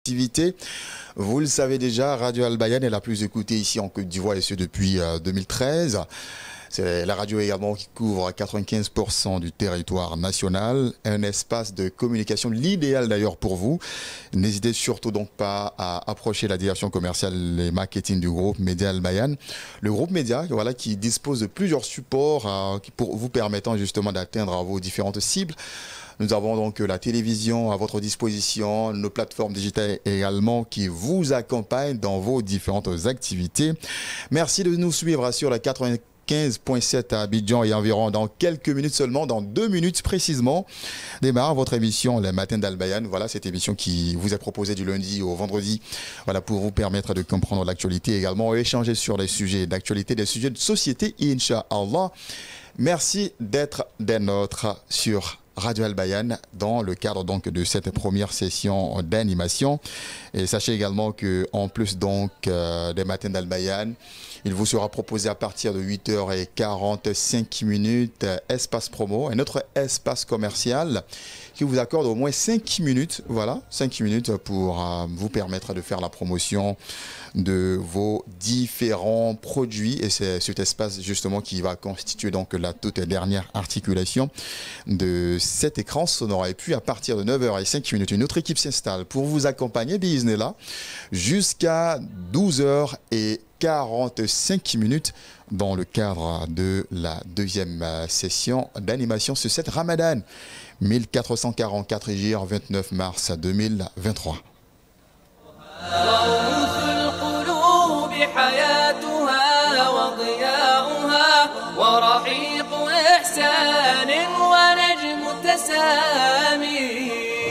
activité. Vous le savez déjà, Radio Al Bayan est la plus écoutée ici en Côte d'Ivoire et ce depuis 2013. C'est la radio également qui couvre 95% du territoire national, un espace de communication, l'idéal d'ailleurs pour vous. N'hésitez surtout donc pas à approcher la direction commerciale et marketing du groupe Média Al Bayan. Le groupe Média, voilà, qui dispose de plusieurs supports pour vous permettant justement d'atteindre vos différentes cibles. Nous avons donc la télévision à votre disposition, nos plateformes digitales également qui vous accompagnent dans vos différentes activités. Merci de nous suivre sur la 95.7 à Abidjan et environ dans quelques minutes seulement, dans 2 minutes précisément, démarre votre émission Le Matin d'Al Bayan. Voilà cette émission qui vous est proposée du lundi au vendredi, voilà, pour vous permettre de comprendre l'actualité et également échanger sur les sujets d'actualité, des sujets de société, Inch'Allah. Merci d'être des nôtres sur Radio Al Bayan dans le cadre donc de cette première session d'animation. Et sachez également que en plus donc des matins d'Al Bayan, il vous sera proposé à partir de 8h45 espace promo, un autre espace commercial qui vous accorde au moins 5 minutes, voilà, 5 minutes pour vous permettre de faire la promotion de vos différents produits. Et c'est cet espace justement qui va constituer donc la toute dernière articulation de cet écran sonore. Et puis à partir de 9h05, une autre équipe s'installe pour vous accompagner, Bismillah, jusqu'à 12h45 dans le cadre de la deuxième session d'animation sur cette Ramadan 1444 Hijr 29 mars 2023. حياتها وضياؤها ورحيق إحسان ونجم تسامي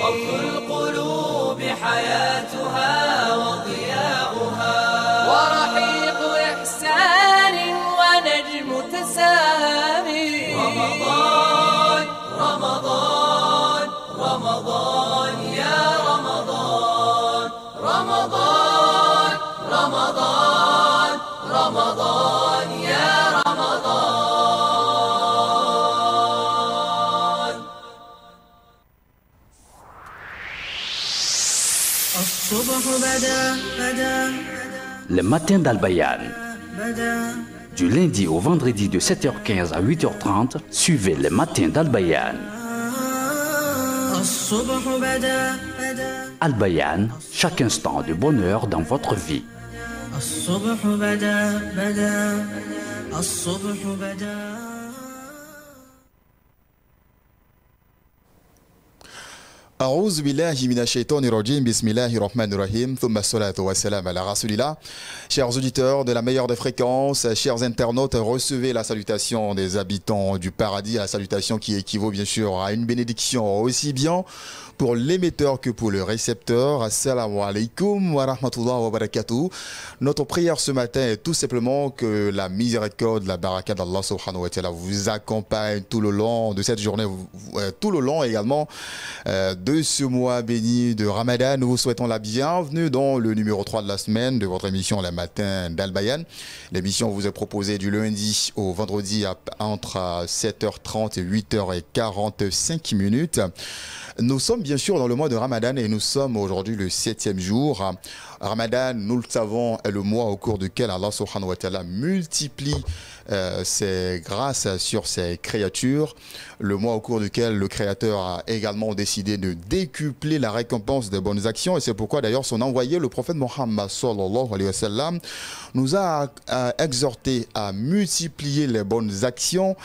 رب القلوب حياتها وضياؤها ورحيق إحسان ونجم تسامي رمضان رمضان رمضان يا رمضان رمضان رمضان رمضان يا رمضان الصبح بدا Le matin d'Al Bayan. Du lundi au vendredi de 7h15 à 8h30, suivez le matin d'Al Bayan. الصبح بدا Al Bayan, chaque instant de bonheur dans votre vie. الصبح بدا الصبح بدا أعوذ بالله من الشيطان الرجيم بسم الله الرحمن الرحيم ثم الصلاة والسلام على رسول الله. Chers auditeurs de la meilleure des fréquences, chers internautes, recevez la salutation des habitants du paradis, la salutation qui équivaut bien sûr à une bénédiction aussi bien pour l'émetteur que pour le récepteur. Assalamu alaikum wa rahmatullahi wa barakatuh. Notre prière ce matin est tout simplement que la miséricorde, la baraka d'Allah subhanahu wa ta'ala vous accompagne tout le long de cette journée, tout le long également de ce mois béni de Ramadan. Nous vous souhaitons la bienvenue dans le numéro 3 de la semaine de votre émission Le Matin d'Al Bayan. L'émission vous est proposée du lundi au vendredi entre 7h30 et 8h45. Nous sommes bien sûr dans le mois de Ramadan et nous sommes aujourd'hui le 7e jour. Ramadan, nous le savons, est le mois au cours duquel Allah subhanahu wa ta'ala multiplie ses grâces sur ses créatures. Le mois au cours duquel le Créateur a également décidé de décupler la récompense des bonnes actions. Et c'est pourquoi d'ailleurs son envoyé, le prophète Mohammed sallallahu alayhi wa sallam, nous a exhorté à multiplier les bonnes actions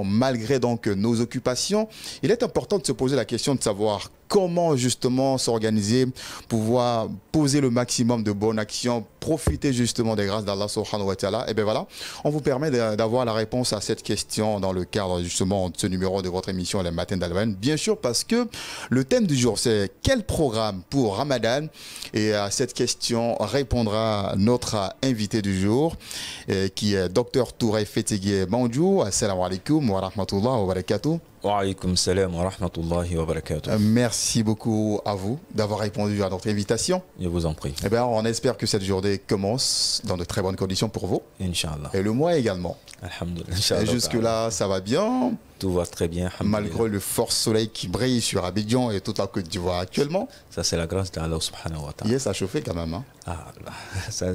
malgré donc nos occupations. Il est important de se poser la question de savoir comment justement s'organiser, pouvoir poser le maximum de bonnes actions, profiter justement des grâces d'Allah subhanahu wa ta'ala. Et bien voilà, on vous permet d'avoir la réponse à cette question dans le cadre justement de ce numéro de votre émission Le Matin d'Al Bayan. Bien sûr parce que le thème du jour c'est quel programme pour Ramadan, et à cette question répondra notre invité du jour qui est Dr Touré Fetegui Bandjou. Assalamu alaikum wa rahmatullahi wa barakatuh. Wa alaykoum salam wa rahmatullahi wa barakatuh. Merci beaucoup à vous d'avoir répondu à notre invitation. Je vous en prie. Eh bien, on espère que cette journée commence dans de très bonnes conditions pour vous. Inch'Allah. Et le mois également. Alhamdulillah. Et jusque-là, ça va bien? tout va très bien. Malgré le fort soleil qui brille sur Abidjan et toute la Côte d'Ivoire actuellement. Ça, c'est la grâce d'Allah subhanahu wa ta'ala. Yes, ça a chauffé quand même. Hein. Ah, ça...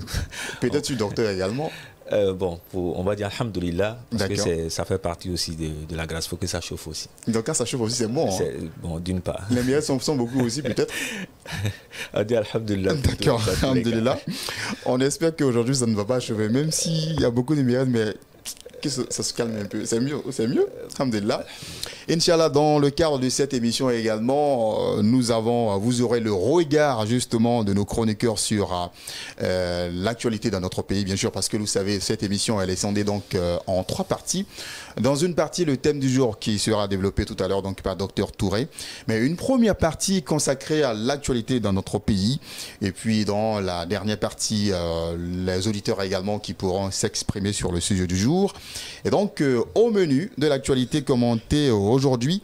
Peut-être tu docteur également. Bon, on va dire alhamdoulilah, parce D'accord. que ça fait partie aussi de la grâce. Il faut que ça chauffe aussi. Donc quand ça chauffe aussi, c'est bon. Hein. Bon, d'une part. Les meilleurs sont beaucoup aussi peut-être. On dit alhamdoulilah. D'accord, alhamdoulilah. On espère qu'aujourd'hui ça ne va pas chauffer, même s'il y a beaucoup de myriades, mais que ça se calme un peu. C'est mieux, alhamdoulilah. Inch'Allah, dans le cadre de cette émission également, vous aurez le regard justement de nos chroniqueurs sur l'actualité dans notre pays, bien sûr, parce que vous savez, cette émission, elle est scindée donc en 3 parties. Dans une partie, le thème du jour qui sera développé tout à l'heure donc par Dr Touré, mais une première partie consacrée à l'actualité dans notre pays, et puis dans la dernière partie, les auditeurs également qui pourront s'exprimer sur le sujet du jour. Et donc, au menu de l'actualité commentée aujourd'hui,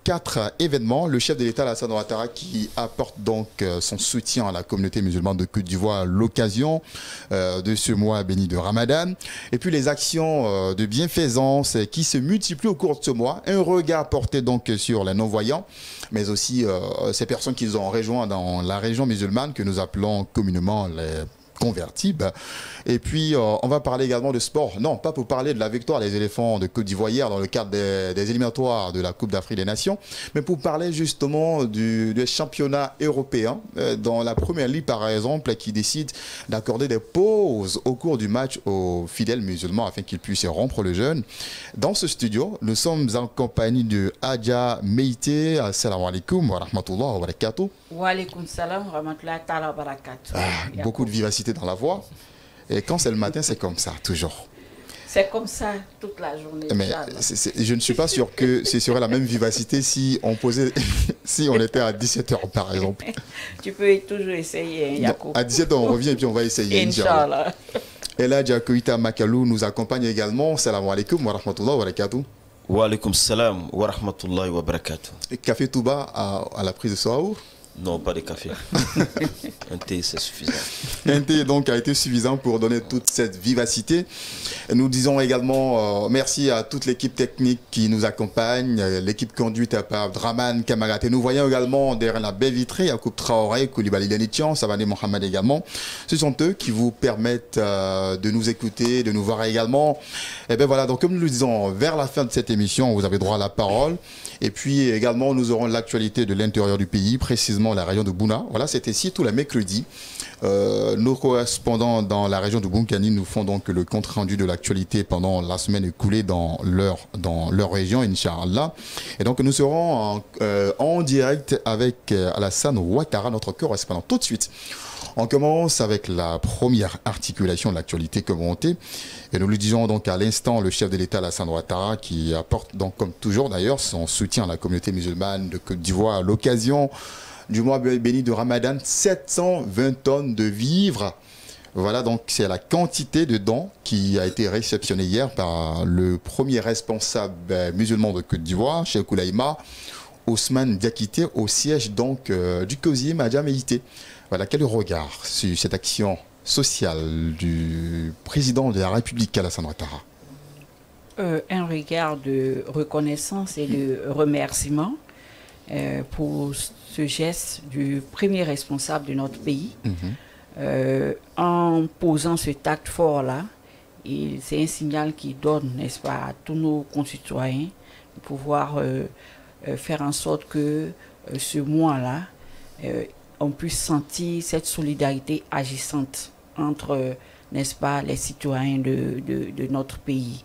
4 événements. Le chef de l'État, Alassane Ouattara, qui apporte donc son soutien à la communauté musulmane de Côte d'Ivoire à l'occasion de ce mois béni de Ramadan. Et puis les actions de bienfaisance qui se multiplient au cours de ce mois. Un regard porté donc sur les non-voyants, mais aussi ces personnes qui ont rejoint dans la région musulmane que nous appelons communément les convertis. Et puis, on va parler également de sport. Non, pas pour parler de la victoire des éléphants de Côte d'Ivoire hier dans le cadre des éliminatoires de la Coupe d'Afrique des Nations, mais pour parler justement du championnat européen, dans la première ligue par exemple, qui décide d'accorder des pauses au cours du match aux fidèles musulmans afin qu'ils puissent rompre le jeûne. Dans ce studio, nous sommes en compagnie de Adja Meïté. Assalamu alaikum wa rahmatullah wa barakatuh. Wa alaikum salam wa rahmatullahi ta'ala wa barakatuh. Beaucoup de vivacité dans la voix. Et quand c'est le matin, c'est comme ça, toujours. C'est comme ça toute la journée. Mais je ne suis pas sûr que ce serait la même vivacité si on était à 17h, par exemple. Tu peux toujours essayer, Yacoub. À 17h, on revient et puis on va essayer. Inch'Allah. Et là, Diakoïta Makalou nous accompagne également. Salam alaikum wa rahmatullah wa barakatuh. Wa alaikum salam wa rahmatullahi wa barakatuh. Café Touba à la prise de Soaour? Non, pas de café. Un thé, c'est suffisant. Un thé, donc, a été suffisant pour donner toute cette vivacité. Nous disons également merci à toute l'équipe technique qui nous accompagne, l'équipe conduite par Draman Kamaraté. Nous voyons également derrière la baie vitrée, Yacoub Traoré, Koulibaly Lenitian, Savane Mohamed également. Ce sont eux qui vous permettent de nous écouter, de nous voir également. Et bien voilà, donc comme nous le disons, vers la fin de cette émission, vous avez droit à la parole. Et puis également, nous aurons l'actualité de l'intérieur du pays, précisément la région de Bouna. Voilà, c'est ici tous les mercredis. Nos correspondants dans la région de Bunkani nous font donc le compte-rendu de l'actualité pendant la semaine écoulée dans leur région, Inch'Allah. Et donc, nous serons en direct avec Alassane Ouattara, notre correspondant. Tout de suite, on commence avec la première articulation de l'actualité commentée. Et nous lui disons donc à l'instant le chef de l'État, Alassane Ouattara, qui apporte donc, comme toujours d'ailleurs, son soutien à la communauté musulmane de Côte d'Ivoire à l'occasion du mois béni de Ramadan, 720 tonnes de vivres. Voilà, donc c'est la quantité de dons qui a été réceptionnée hier par le premier responsable musulman de Côte d'Ivoire, Cheikh Oulaïma, Ousmane Diakité, au siège donc du COSIM à Djameïté. Voilà, quel regard sur cette action sociale du président de la République, Alassane Ouattara? Un regard de reconnaissance et de remerciement pour ce geste du premier responsable de notre pays. En posant cet acte fort-là, c'est un signal qui donne, n'est-ce pas, à tous nos concitoyens de pouvoir faire en sorte que ce mois-là, on puisse sentir cette solidarité agissante entre, n'est-ce pas, les citoyens de notre pays.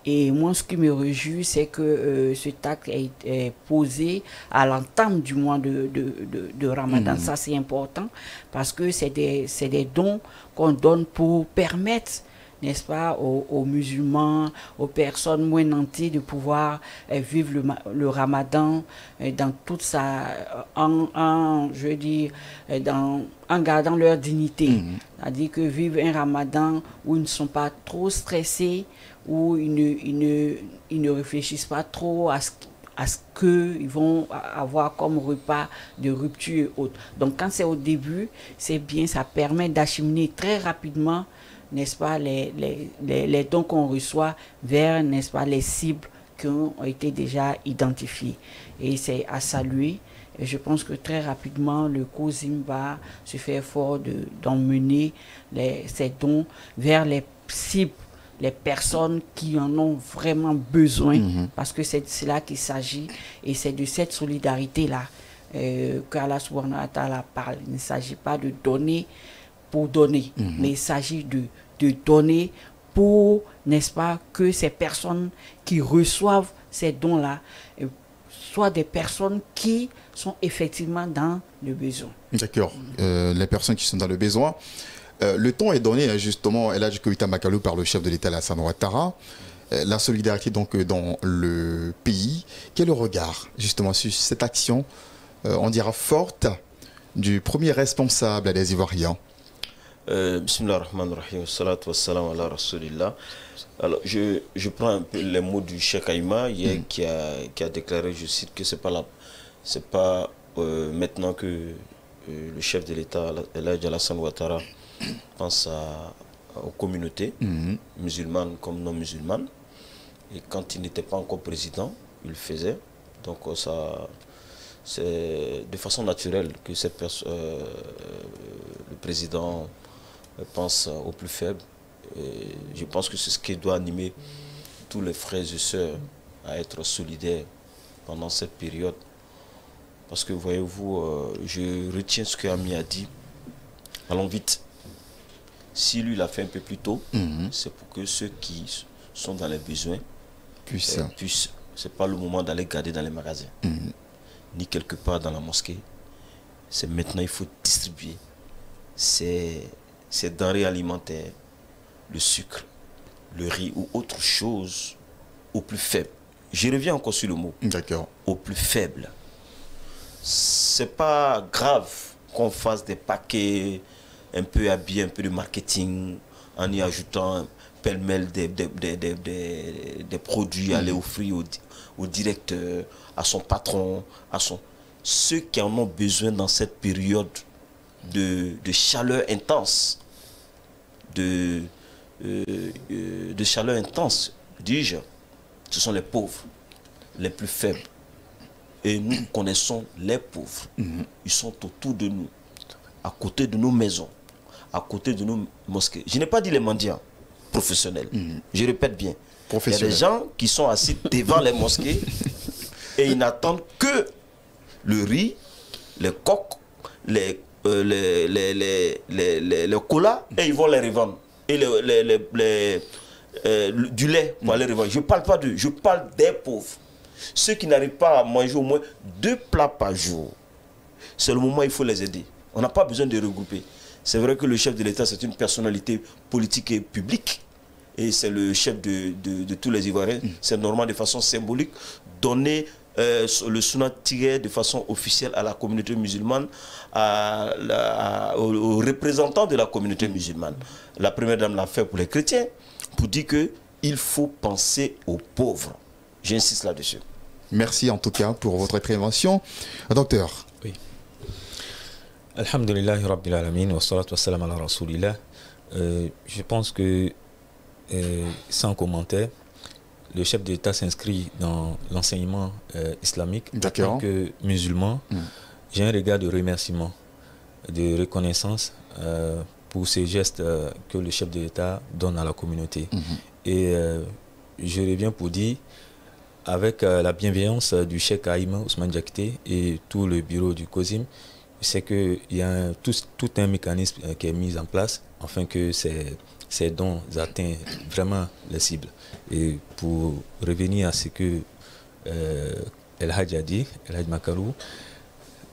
Et moi, ce qui me réjouit, c'est que cet acte est posé à l'entame du mois de Ramadan. Ça, c'est important parce que c'est des dons qu'on donne pour permettre, n'est-ce pas, aux musulmans, aux personnes moins nanties de pouvoir vivre le Ramadan dans toute sa, en gardant leur dignité. C'est-à-dire que vivre un Ramadan où ils ne sont pas trop stressés, où ils ne réfléchissent pas trop à ce qu'ils vont avoir comme repas de rupture et autres. Donc quand c'est au début, c'est bien, ça permet d'acheminer très rapidement, n'est-ce pas, les dons qu'on reçoit vers, n'est-ce pas, les cibles qui ont été déjà identifiés. Et c'est à saluer. Et je pense que très rapidement, le COSIM va se faire fort d'emmener ces dons vers les cibles, les personnes qui en ont vraiment besoin, parce que c'est de cela qu'il s'agit, et c'est de cette solidarité-là qu'Allah subhanahu wa ta'ala parle. Il ne s'agit pas de donner pour donner, mais il s'agit de donner pour, n'est-ce pas, que ces personnes qui reçoivent ces dons-là soient des personnes qui sont effectivement dans le besoin. D'accord. Les personnes qui sont dans le besoin. Le ton est donné justement, El Hadj Koita Makalou, par le chef de l'État Alassane Ouattara. La solidarité donc dans le pays. Quel est le regard justement sur cette action, on dira forte, du premier responsable des Ivoiriens? Bismillah ar-Rahman ar-Rahim, salatu wassalam ala rasulillah. Alors, je prends un peu les mots du Cheikh Aïma hier qui a déclaré, je cite, que c'est pas maintenant que le chef de l'État, El Hadj Alassane Ouattara, pense aux communautés musulmanes comme non musulmanes. Et quand il n'était pas encore président, il le faisait. Donc c'est de façon naturelle que le président pense aux plus faibles. Et je pense que c'est ce qui doit animer tous les frères et sœurs à être solidaires pendant cette période. Parce que voyez-vous, je retiens ce que Ami a dit. Allons vite. Si lui l'a fait un peu plus tôt, c'est pour que ceux qui sont dans les besoins puissent. C'est pas le moment d'aller garder dans les magasins, ni quelque part dans la mosquée. C'est maintenant, il faut distribuer ces denrées alimentaires, le sucre, le riz ou autre chose aux plus faibles. Je reviens encore sur le mot. D'accord. Aux plus faibles. C'est pas grave qu'on fasse des paquets un peu habillés, un peu de marketing, en y ajoutant pêle-mêle des produits à aller offrir au directeur, à son patron, ceux qui en ont besoin dans cette période de chaleur intense, de chaleur intense, dis-je, ce sont les pauvres, les plus faibles. Et nous connaissons les pauvres. Ils sont autour de nous, à côté de nos maisons, à côté de nos mosquées. Je n'ai pas dit les mendiants professionnels. Je répète bien. Il y a des gens qui sont assis devant les mosquées et ils n'attendent que le riz, les coques, les colas, et ils vont les revendre. Et du lait pour aller revendre. Je ne parle pas d'eux, je parle des pauvres. Ceux qui n'arrivent pas à manger au moins 2 plats par jour. C'est le moment où il faut les aider. On n'a pas besoin de regrouper. C'est vrai que le chef de l'État, c'est une personnalité politique et publique. Et c'est le chef de tous les Ivoiriens. C'est normal, de façon symbolique, donner le Sunna tiré de façon officielle à la communauté musulmane, aux représentants de la communauté musulmane. La première dame l'a fait pour les chrétiens, pour dire qu'il faut penser aux pauvres. J'insiste là-dessus. Merci en tout cas pour votre intervention. Docteur. Oui. Alhamdulillahi Rabbil Alamin, wa salatu wa salam ala Rasulillah. Je pense que, sans commentaire, le chef d'État s'inscrit dans l'enseignement islamique. En tant que musulman, j'ai un regard de remerciement, de reconnaissance pour ces gestes que le chef d'État donne à la communauté. Et je reviens pour dire, avec la bienveillance du Cheikh Aïma Ousmane Diakité et tout le bureau du COSIM, c'est qu'il y a tout un mécanisme qui est mis en place afin que ces dons atteignent vraiment les cibles. Et pour revenir à ce que El Hadj a dit, El Hadj Makalou,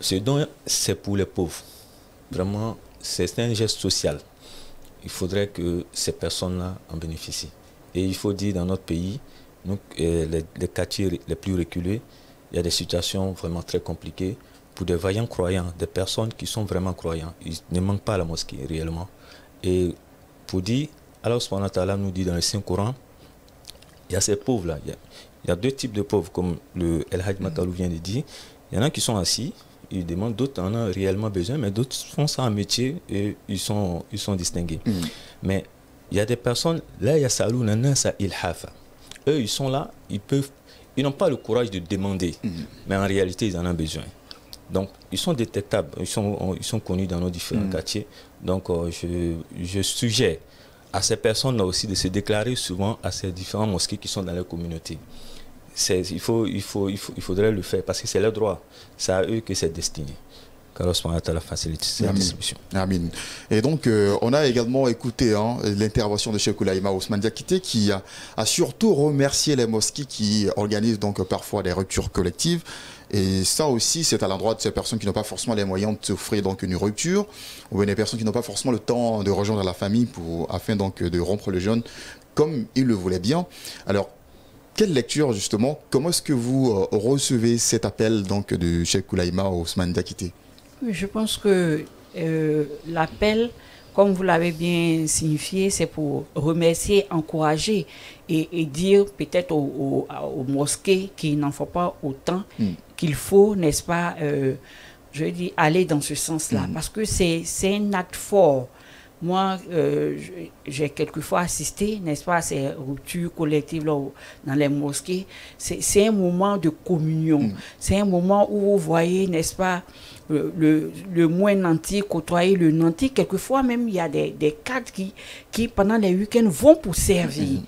ce don c'est pour les pauvres. Vraiment, c'est un geste social. Il faudrait que ces personnes-là en bénéficient. Et il faut dire, dans notre pays, nous, les quartiers les plus reculés, il y a des situations vraiment très compliquées pour des vaillants croyants, des personnes qui sont vraiment croyants. Ils ne manquent pas à la mosquée réellement. Et pour dire, Allah subhanahu wa ta'ala nous dit dans le Saint-Coran, il y a ces pauvres-là. Il y a 2 types de pauvres, comme le El Hadj Makalou vient de dire. Il y en a qui sont assis, ils demandent, d'autres en ont réellement besoin, mais d'autres font ça en métier et ils sont distingués. Mais il y a des personnes, là il y a Salou, Nana, ça Ilhafa. Eux, ils sont là, ils ils n'ont pas le courage de demander, mais en réalité, ils en ont besoin. Donc, ils sont détectables, ils sont connus dans nos différents quartiers. Donc, je suggère à ces personnes-là aussi de se déclarer souvent à ces différents mosquées qui sont dans leur communauté. Il faudrait le faire parce que c'est leur droit. C'est à eux que c'est destiné. Qu'Allah facilite cette distribution. Amin. Et donc, on a également écouté l'intervention de Cheikh Oulaïma Ousmane Diakité qui a surtout remercié les mosquées qui organisent donc parfois des ruptures collectives. Et ça aussi, c'est à l'endroit de ces personnes qui n'ont pas forcément les moyens de s'offrir donc une rupture, ou bien des personnes qui n'ont pas forcément le temps de rejoindre la famille afin donc de rompre le jeûne comme ils le voulaient bien. Alors, quelle lecture justement, comment est-ce que vous recevez cet appel donc de Cheikh Oulaïma Ousmane Diakité? Je pense que l'appel, comme vous l'avez bien signifié, c'est pour remercier, encourager et dire peut-être aux mosquées qu'il n'en faut pas autant qu'il faut, n'est-ce pas, je dis aller dans ce sens-là, parce que c'est un acte fort. Moi, j'ai quelquefois assisté, n'est-ce pas, à ces ruptures collectives là, dans les mosquées. C'est un moment de communion. C'est un moment où vous voyez, n'est-ce pas, le moins nanti côtoyer le nanti. Quelquefois même, il y a des cadres qui pendant les week-ends, vont pour servir.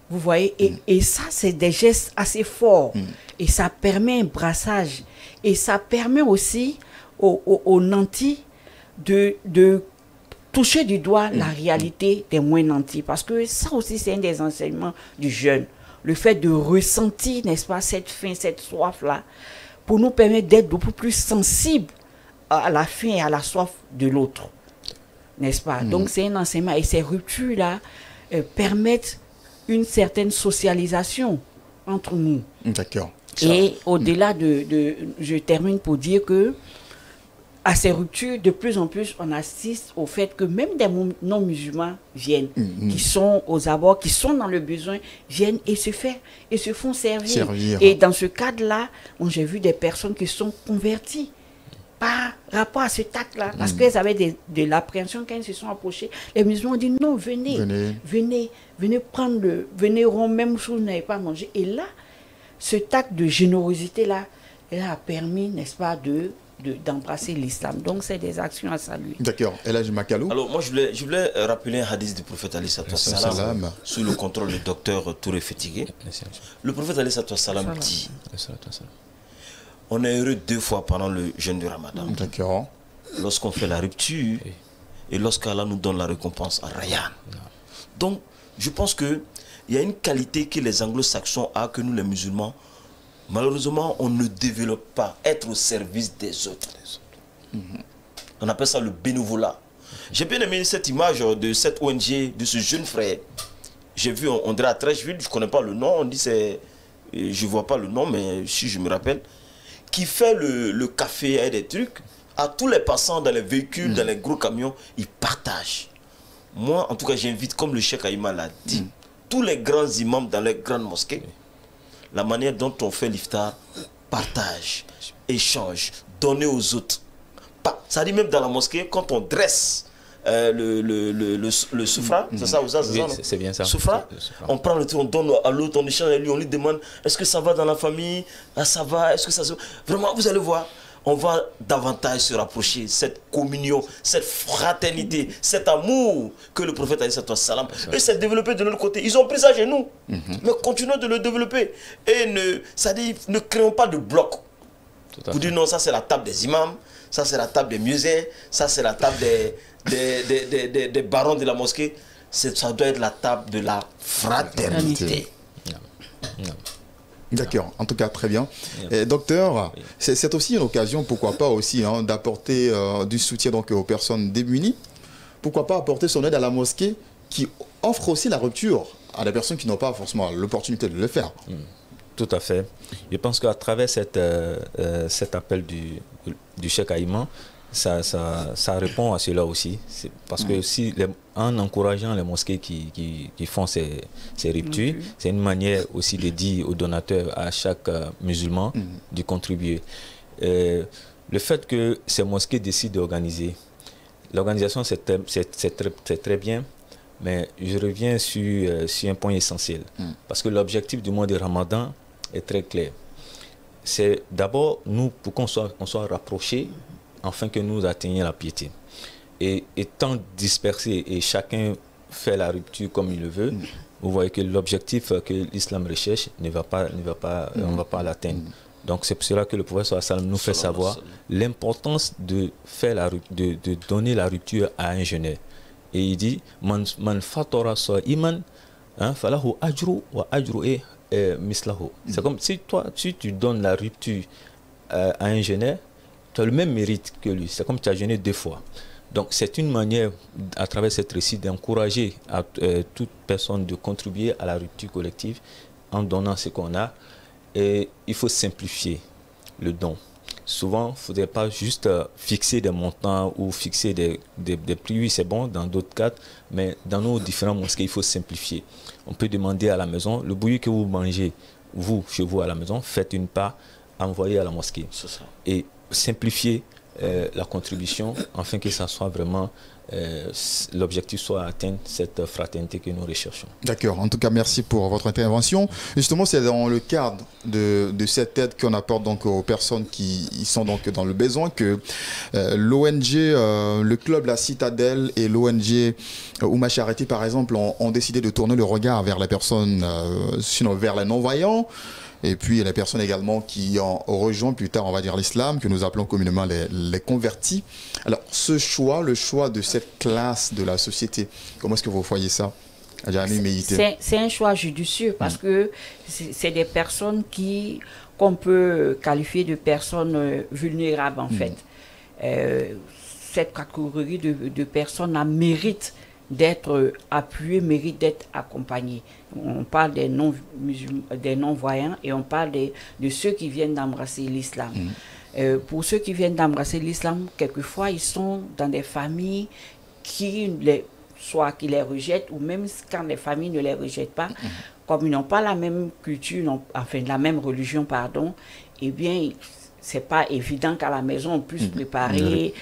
Vous voyez, et ça, c'est des gestes assez forts. Et ça permet un brassage. Et ça permet aussi aux nantis de toucher du doigt la réalité des moins nantis. Parce que ça aussi, c'est un des enseignements du jeûne. Le fait de ressentir, n'est-ce pas, cette faim, cette soif-là, pour nous permettre d'être beaucoup plus sensibles à la faim et à la soif de l'autre. N'est-ce pas? Donc, c'est un enseignement. Et ces ruptures-là permettent une certaine socialisation entre nous. D'accord. Et au-delà je termine pour dire que à ces ruptures, de plus en plus, on assiste au fait que même des non-musulmans viennent, qui sont aux abords, qui sont dans le besoin, viennent et se font servir. Et dans ce cadre-là, j'ai vu des personnes qui sont converties par rapport à cet acte-là, parce qu'elles avaient de l'appréhension quand elles se sont approchées. Les musulmans ont dit non, venez prendre venez rompre, même si vous n'avez pas mangé. Et là, cet acte de générosité-là, elle a permis, n'est-ce pas, d'embrasser l'islam. Donc, c'est des actions à saluer. D'accord. Et là, je m'accalou. Alors, moi, je voulais rappeler un hadith du prophète Ali Salam sous le contrôle du docteur Touré Fétigué. Le prophète Ali Salam dit on est heureux 2 fois pendant le jeûne du Ramadan. D'accord. Lorsqu'on fait la rupture et lorsqu'Allah nous donne la récompense à Rayyan. Donc, je pense qu'il y a une qualité que les anglo-saxons ont, que nous, les musulmans, malheureusement, on ne développe pas. Être au service des autres. On appelle ça le bénévolat. J'ai bien aimé cette image de cette ONG, de ce jeune frère. J'ai vu, on dirait à Trècheville, je ne connais pas le nom, on dit c'est... Je ne vois pas le nom, mais si je me rappelle. Qui fait le café et des trucs. À tous les passants dans les véhicules, dans les gros camions, ils partagent. Moi, en tout cas, j'invite, comme le Cheikh Aïma l'a dit, tous les grands imams dans les grandes mosquées, la manière dont on fait l'iftar, partage, échange, donner aux autres. Ça dit même dans la mosquée, quand on dresse le soufra, c'est ça, c'est bien ça. Soufra, on prend le truc, on donne à l'autre, on échange avec lui, on lui demande est-ce que ça va dans la famille, ça va, est-ce que ça se... Vraiment, vous allez voir, on va davantage se rapprocher, cette communion, cette fraternité, cet amour que le prophète a dit à salam, et s'est développé de l'autre côté. Ils ont pris ça chez nous, mais continuons de le développer. Et ne créons pas de bloc. Vous dites non, ça c'est la table des imams, ça c'est la table des musées, ça c'est la table des barons de la mosquée. Ça doit être la table de la fraternité. D'accord, en tout cas très bien. Et, docteur, c'est aussi une occasion, pourquoi pas aussi, d'apporter du soutien donc, aux personnes démunies. Pourquoi pas apporter son aide à la mosquée qui offre aussi la rupture à des personnes qui n'ont pas forcément l'opportunité de le faire. Tout à fait. Je pense qu'à travers cet appel du Cheikh Aïman, ça répond à cela aussi. Parce que en encourageant les mosquées qui font ces ruptures, c'est une manière aussi de dire aux donateurs, à chaque musulman, de contribuer. Le fait que ces mosquées décident d'organiser, l'organisation c'est très bien, mais je reviens sur un point essentiel. Parce que l'objectif du mois de Ramadan, est très clair. C'est d'abord nous, pour qu'on soit rapprochés, afin que nous atteignions la piété. Et étant dispersés et chacun fait la rupture comme il le veut, vous voyez que l'objectif que l'islam recherche on ne va pas l'atteindre. Donc c'est pour cela que le prophète sallam nous fait savoir l'importance de donner la rupture à un jeûneur. Et il dit man fatora sa'iman falahu ajru wa ajru mislahu. C'est comme si tu donnes la rupture à un jeûneur, tu as le même mérite que lui. C'est comme tu as jeûné 2 fois. Donc c'est une manière, à travers cette récit, d'encourager toute personne de contribuer à la rupture collective en donnant ce qu'on a. Et il faut simplifier le don. Souvent, il ne faudrait pas juste fixer des montants ou fixer des prix. Oui, c'est bon dans d'autres cas, mais dans nos différents mosquées, il faut simplifier. On peut demander à la maison, le bouilli que vous mangez, vous, chez vous à la maison, faites une part, envoyez à la mosquée. C'est ça. Et simplifier la contribution, afin que ça soit vraiment l'objectif soit atteint, cette fraternité que nous recherchons. D'accord, en tout cas merci pour votre intervention. Justement, c'est dans le cadre de cette aide qu'on apporte donc aux personnes qui sont donc dans le besoin que l'ONG, le club La Citadelle et l'ONG Ouma Charité par exemple ont décidé de tourner le regard vers les personnes, sinon vers les non-voyants. Et puis les personnes également qui ont rejoint plus tard, on va dire, l'islam, que nous appelons communément les convertis. Alors, le choix de cette classe de la société, comment est-ce que vous voyez ça? C'est un choix judicieux parce que c'est des personnes qu'on peut qualifier de personnes vulnérables en fait. Cette catégorie de personnes mérite d'être appuyée, mérite d'être accompagnée. On parle des non-voyants et on parle de ceux qui viennent d'embrasser l'islam. Pour ceux qui viennent d'embrasser l'islam, quelquefois ils sont dans des familles soit qui les rejettent, ou même quand les familles ne les rejettent pas, comme ils n'ont pas la même culture, la même religion, pardon, eh bien, c'est pas évident qu'à la maison on puisse préparer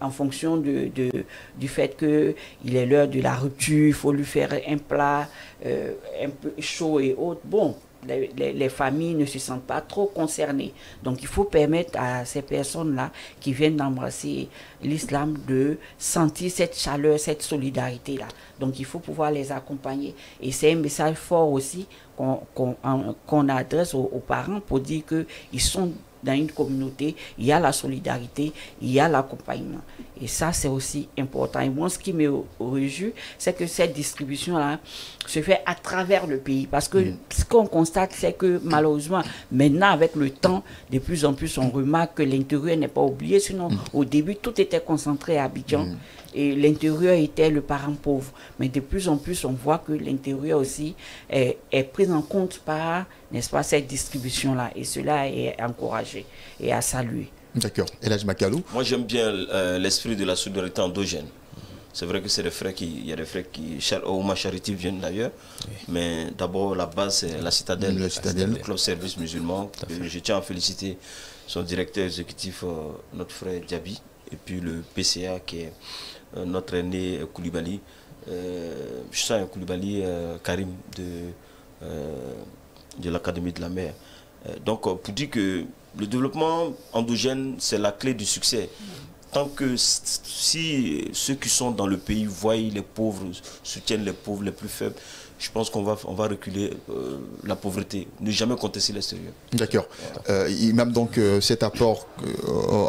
en fonction du fait qu'il est l'heure de la rupture, il faut lui faire un plat un peu chaud et autres. Bon, les familles ne se sentent pas trop concernées. Donc il faut permettre à ces personnes-là qui viennent d'embrasser l'islam de sentir cette chaleur, cette solidarité-là. Donc il faut pouvoir les accompagner. Et c'est un message fort aussi qu'on adresse aux parents pour dire qu'ils sont dans une communauté, il y a la solidarité, il y a l'accompagnement. Et ça, c'est aussi important. Et moi, ce qui me réjouit, c'est que cette distribution-là se fait à travers le pays. Parce que ce qu'on constate, c'est que malheureusement, maintenant, avec le temps, de plus en plus, on remarque que l'intérieur n'est pas oublié. Sinon, au début, tout était concentré à Abidjan. Et l'intérieur était le parent pauvre. Mais de plus en plus, on voit que l'intérieur aussi est pris en compte par, n'est-ce pas, cette distribution-là. Et cela est encouragé et à saluer. D'accord. Elhadji Makalou? Moi, j'aime bien l'esprit de la solidarité endogène. C'est vrai que c'est des frères il y a des frères qui, Ouma Charity viennent d'ailleurs, mais d'abord la base c'est la Citadelle, le club service musulman. Je tiens à féliciter son directeur exécutif, notre frère Diaby, et puis le PCA qui est notre aîné Koulibaly, je sens Koulibaly Karim de l'Académie de la mer. Donc pour dire que le développement endogène c'est la clé du succès. Tant que si ceux qui sont dans le pays voient les pauvres, soutiennent les pauvres les plus faibles, je pense qu'on va reculer la pauvreté, ne jamais contester l'extérieur. D'accord. Même donc cet apport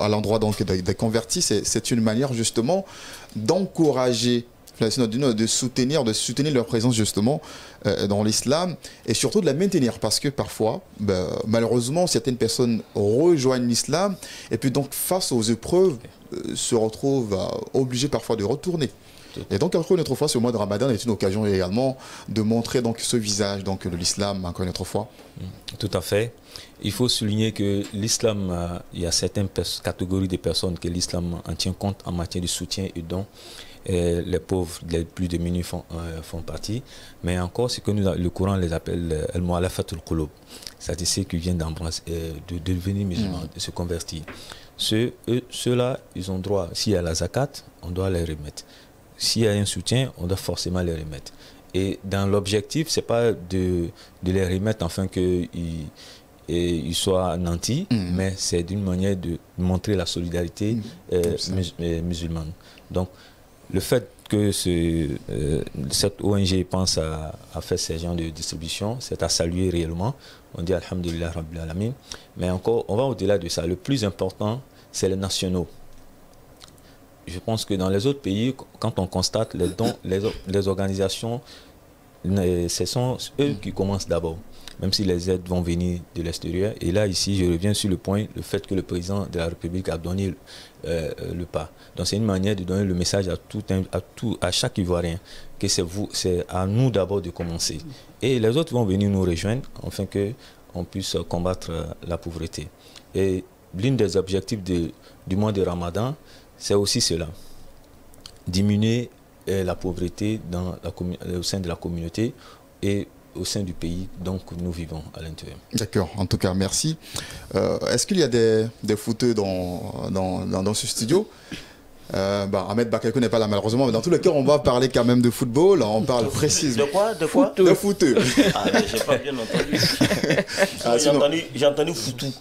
à l'endroit donc des convertis, c'est une manière justement d'encourager, de soutenir leur présence justement dans l'islam et surtout de la maintenir parce que parfois, malheureusement, certaines personnes rejoignent l'islam et puis donc face aux épreuves se retrouvent obligés parfois de retourner. Et donc encore une autre fois, ce mois de Ramadan est une occasion également de montrer donc ce visage donc de l'islam encore une autre fois. Tout à fait. Il faut souligner que l'islam, il y a certaines catégories de personnes que l'islam en tient compte en matière de soutien et dons. Les pauvres, les plus démunis font partie. Mais encore, c'est que le Coran les appelle al-mu'alafatul qulub, c'est-à-dire ceux qui viennent d'embrasser, de devenir musulmans, de se convertir. Ceux-là, ils ont droit, s'il y a la zakat, on doit les remettre. S'il y a un soutien, on doit forcément les remettre. Et dans l'objectif, c'est pas de les remettre afin qu'ils soient nantis, mais c'est d'une manière de montrer la solidarité musulmane. Donc, le fait que cette ONG pense à faire ces genres de distribution, c'est à saluer réellement. On dit Alhamdulillah Rabbil Alamin. Mais encore, on va au-delà de ça. Le plus important, c'est les nationaux. Je pense que dans les autres pays, quand on constate les dons, les organisations, ce sont eux qui commencent d'abord, même si les aides vont venir de l'extérieur. Et là, ici, je reviens sur le point, le fait que le président de la République a donné le pas. Donc, c'est une manière de donner le message à chaque Ivoirien que c'est à nous d'abord de commencer. Et les autres vont venir nous rejoindre afin qu'on puisse combattre la pauvreté. Et l'un des objectifs du mois de Ramadan, c'est aussi cela, diminuer la pauvreté au sein de la communauté et au sein du pays, donc nous vivons à l'intérieur. D'accord, en tout cas, merci. Est-ce qu'il y a des footeux dans ce studio? Ahmed Bakayoko n'est pas là malheureusement, mais dans tous les cas, on va parler quand même de football. On parle précisément. De quoi De footeux. Ah, j'ai pas bien entendu. J'ai entendu foutou.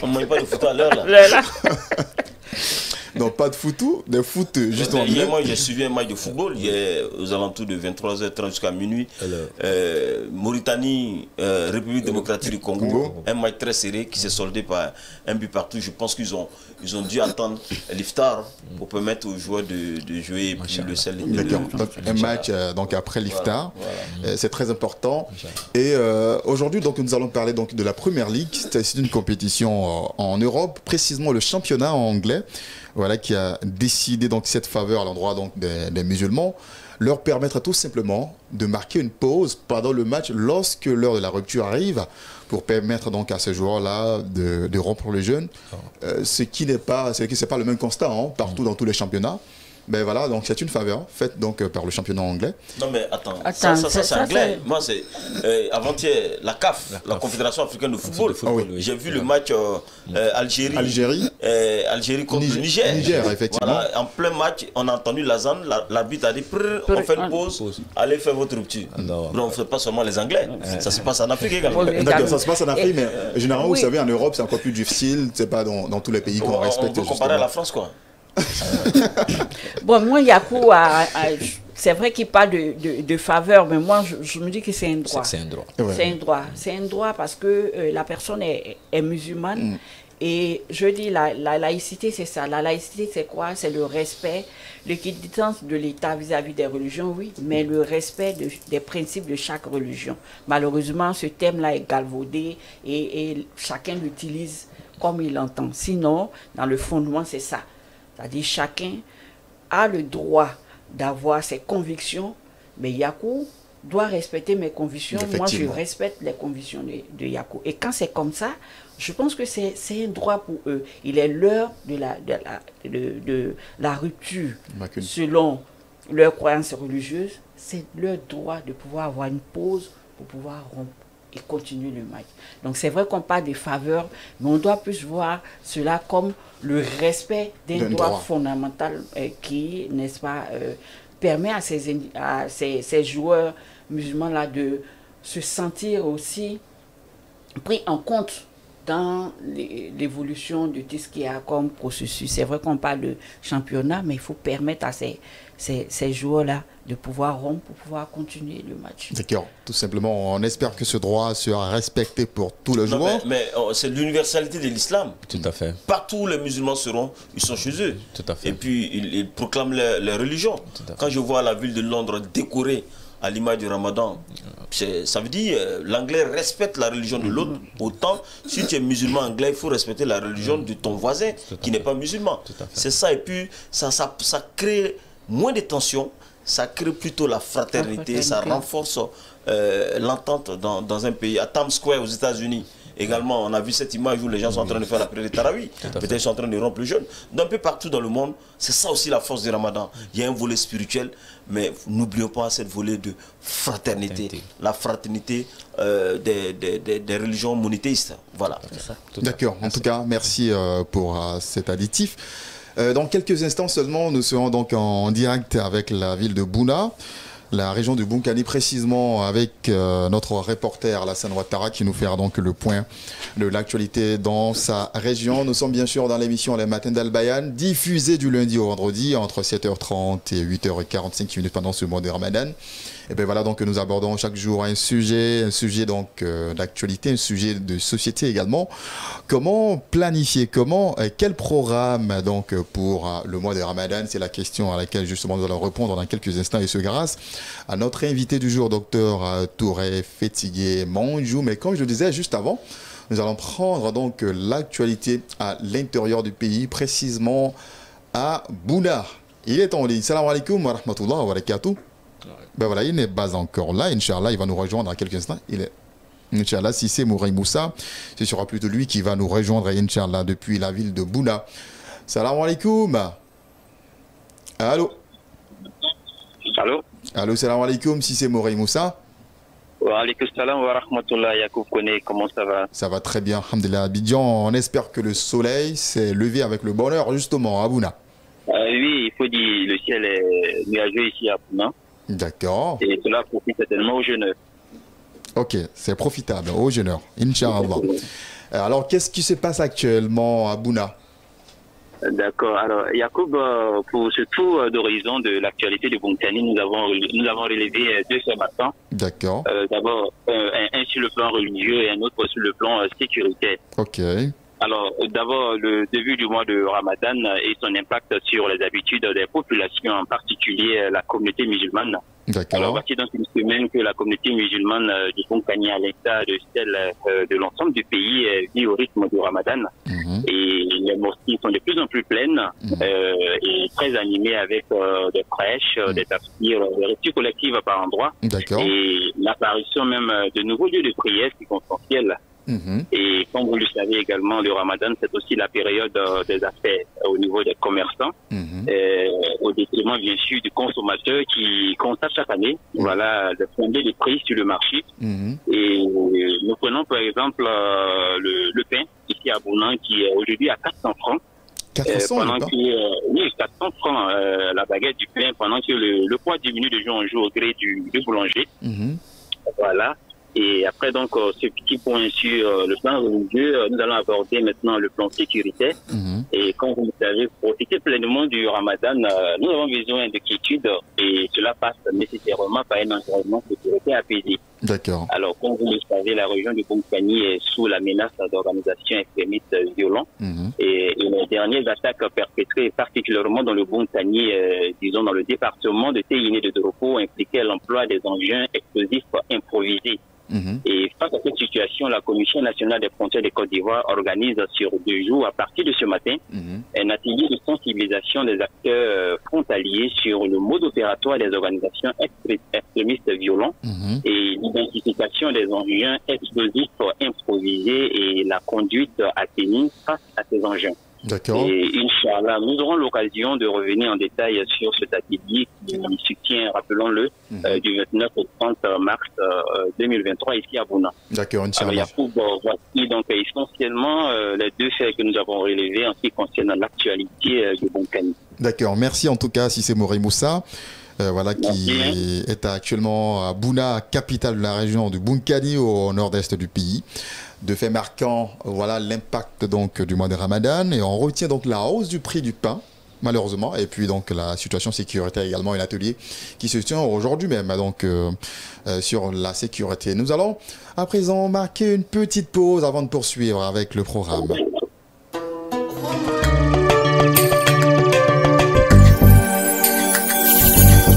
On ne mange pas de foutu à l'heure là. Donc pas de foutou, des footeux, justement. Hier, moi, j'ai suivi un match de football aux alentours de 23h30 jusqu'à minuit. Mauritanie, République démocratique du Congo. Un match très serré qui s'est soldé par un but partout. Je pense qu'ils ont dû attendre l'iftar pour permettre aux joueurs de jouer et puis le sel. D'accord. Donc un match donc après l'iftar, c'est très important. Et aujourd'hui, donc nous allons parler donc de la Première Ligue. C'est une compétition en Europe, précisément le championnat anglais. Voilà, qui a décidé donc cette faveur à l'endroit donc des musulmans, leur permettre tout simplement de marquer une pause pendant le match lorsque l'heure de la rupture arrive, pour permettre donc à ces joueurs-là de rompre le jeûne, ce qui n'est pas le même constat partout dans tous les championnats. Ben voilà, donc c'est une faveur faite donc par le championnat anglais. Non mais attends ça c'est anglais. Moi c'est avant-hier la CAF, la Confédération africaine de football. J'ai vu le match Algérie contre le Niger. Effectivement. Voilà, en plein match, on a entendu l'arbitre a dit on fait une pause, allez faire votre rupture. Donc on ne fait pas seulement les Anglais, ça se passe en Afrique également. D'accord, ça se passe en Afrique, mais généralement vous savez en Europe c'est encore plus difficile, c'est pas dans tous les pays qu'on respecte. On peut comparer à la France quoi. Bon, moi, Yakou, c'est vrai qu'il parle de faveur, mais moi, je me dis que c'est un droit. C'est un droit. C'est un droit. C'est un droit parce que la personne est musulmane. Et je dis, la laïcité, c'est ça. La laïcité, c'est quoi? C'est le respect, l'équidistance de l'État vis-à-vis des religions, oui, mais le respect des principes de chaque religion. Malheureusement, ce thème-là est galvaudé et chacun l'utilise comme il l'entend. Sinon, dans le fondement, c'est ça. C'est-à-dire chacun a le droit d'avoir ses convictions, mais Yakou doit respecter mes convictions. Moi, je respecte les convictions de Yakou. Et quand c'est comme ça, je pense que c'est un droit pour eux. Il est l'heure de la rupture. Selon leurs croyances religieuses, c'est leur droit de pouvoir avoir une pause pour pouvoir rompre et continuer le match. Donc c'est vrai qu'on parle des faveurs, mais on doit plus voir cela comme le respect d'un droit fondamental qui, n'est-ce pas, permet à ces joueurs musulmans-là de se sentir aussi pris en compte dans l'évolution de tout ce qu'il y a comme processus. C'est vrai qu'on parle de championnat, mais il faut permettre à ces joueurs-là de pouvoir rompre pour pouvoir continuer le match. D'accord, tout simplement, on espère que ce droit sera respecté pour tous les joueurs. Mais c'est l'universalité de l'islam. Tout à fait. Partout où les musulmans seront, ils sont chez eux. Tout à fait. Et puis, ils proclament leur religion. Quand je vois la ville de Londres décorée à l'image du Ramadan, ça veut dire l'anglais respecte la religion de l'autre. Autant, si tu es musulman anglais, il faut respecter la religion de ton voisin qui n'est pas musulman. C'est ça, et puis ça crée moins de tensions, ça crée plutôt la fraternité, ça renforce l'entente dans un pays. À Times Square aux États-Unis, également, on a vu cette image où les gens sont en train de faire la prière de Tarawih. Peut-être ils sont en train de rompre le jeûne. D'un peu partout dans le monde, c'est ça aussi la force du Ramadan. Il y a un volet spirituel, mais n'oublions pas cette volet de fraternité. La fraternité des religions monothéistes. Voilà. D'accord. En tout cas, merci pour cet additif. Dans quelques instants seulement, nous serons donc en direct avec la ville de Bouna. la région de Bunkani, précisément avec notre reporter Alassane Ouattara qui nous fera donc le point de l'actualité dans sa région. Nous sommes bien sûr dans l'émission Les Matins d'Al Bayan, diffusée du lundi au vendredi entre 7h30 et 8h45 pendant ce mois de Ramadan. Et bien voilà, donc nous abordons chaque jour un sujet donc d'actualité, un sujet de société également. Comment planifier, quel programme donc pour le mois de Ramadan? C'est la question à laquelle justement nous allons répondre dans quelques instants, et ce grâce à notre invité du jour, docteur Touré Fétigué Monjou. Mais comme je le disais juste avant, nous allons prendre donc l'actualité à l'intérieur du pays, précisément à Bouna. Il est en ligne. Salam alaikum wa rahmatullah wa barakatuh. Ben voilà, il n'est pas encore là. Inch'Allah, il va nous rejoindre dans quelques instants. Inch'Allah, si c'est Mourey Moussa, ce sera plutôt lui qui va nous rejoindre, Inch'Allah, depuis la ville de Bouna. Salam alaikum. Allô. Allô. Allô, salam alaikum, si c'est Mourey Moussa. Wa alaikum salam wa rahmatullah, Yacoub Kone, comment ça va? Ça va très bien, alhamdulillah. Abidjan, on espère que le soleil s'est levé avec le bonheur, justement, à Bouna. Oui, il faut dire, le ciel est nuageux ici à Bouna. D'accord. Et cela profite certainement aux jeunes. Ok, c'est profitable, aux jeunes, Inch'Allah. Alors, qu'est-ce qui se passe actuellement à Bouna? D'accord. Alors, Yacoub, pour ce tour d'horizon de l'actualité de Bunkani, nous avons relevé deux faits marquants. D'accord. D'abord, un sur le plan religieux et un autre sur le plan sécuritaire. Ok. Alors, d'abord, le début du mois de Ramadan et son impact sur les habitudes des populations, en particulier la communauté musulmane. D'accord. Alors, voici donc une semaine que la communauté musulmane du Bunkani, à l'instar de celle de l'ensemble du pays, vit au rythme du Ramadan. Et les mosquées sont de plus en plus pleines et très animées avec des prêches, des tafsirs, des récits collectifs par endroits. D'accord. Et l'apparition même de nouveaux lieux de prière circonstanciels. Et comme vous le savez également, le Ramadan, c'est aussi la période des affaires au niveau des commerçants, au détriment bien sûr du consommateur qui constate chaque année voilà, le fondé des prix sur le marché. Et nous prenons par exemple le pain ici à Bounan qui est aujourd'hui à 400 francs. 400 pendant que, oui, 400 francs la baguette du pain, pendant que le poids diminue de jour en jour au gré du boulanger. Voilà. Et après, donc, ce petit point sur le plan religieux, nous allons aborder maintenant le plan sécuritaire. Et comme vous le savez, pour profiter pleinement du Ramadan, nous avons besoin de quiétude et cela passe nécessairement par un environnement sécuritaire apaisé. D'accord. Alors, comme vous le savez, la région du Bunkani est sous la menace d'organisations extrémistes violentes. Et les dernières attaques perpétrées, particulièrement dans le Bunkani, disons dans le département de Téiné de Doropo, impliquaient l'emploi des engins explosifs improvisés. Et face à cette situation, la Commission nationale des frontières de Côte d'Ivoire organise sur 2 jours, à partir de ce matin, un atelier de sensibilisation des acteurs frontaliers sur le mode opératoire des organisations extrémistes violents et l'identification des engins explosifs improvisés et la conduite atténuée face à ces engins. D'accord. Et Inch'Allah, nous aurons l'occasion de revenir en détail sur cet atelier qui se tient, rappelons-le, du 29 au 30 mars 2023 ici à Bouna. D'accord, Inch'Allah. Alors, Yacoub, voici donc essentiellement les deux faits que nous avons relevés en ce qui concerne l'actualité du Bunkani. D'accord, merci en tout cas, Sissé Mourey Moussa. Voilà, qui est actuellement à Bouna, capitale de la région du Bunkani, au nord-est du pays. De fait marquant, voilà l'impact donc du mois de Ramadan, et on retient donc la hausse du prix du pain, malheureusement, et puis donc la situation sécuritaire également, un atelier qui se tient aujourd'hui même donc sur la sécurité. Nous allons à présent marquer une petite pause avant de poursuivre avec le programme.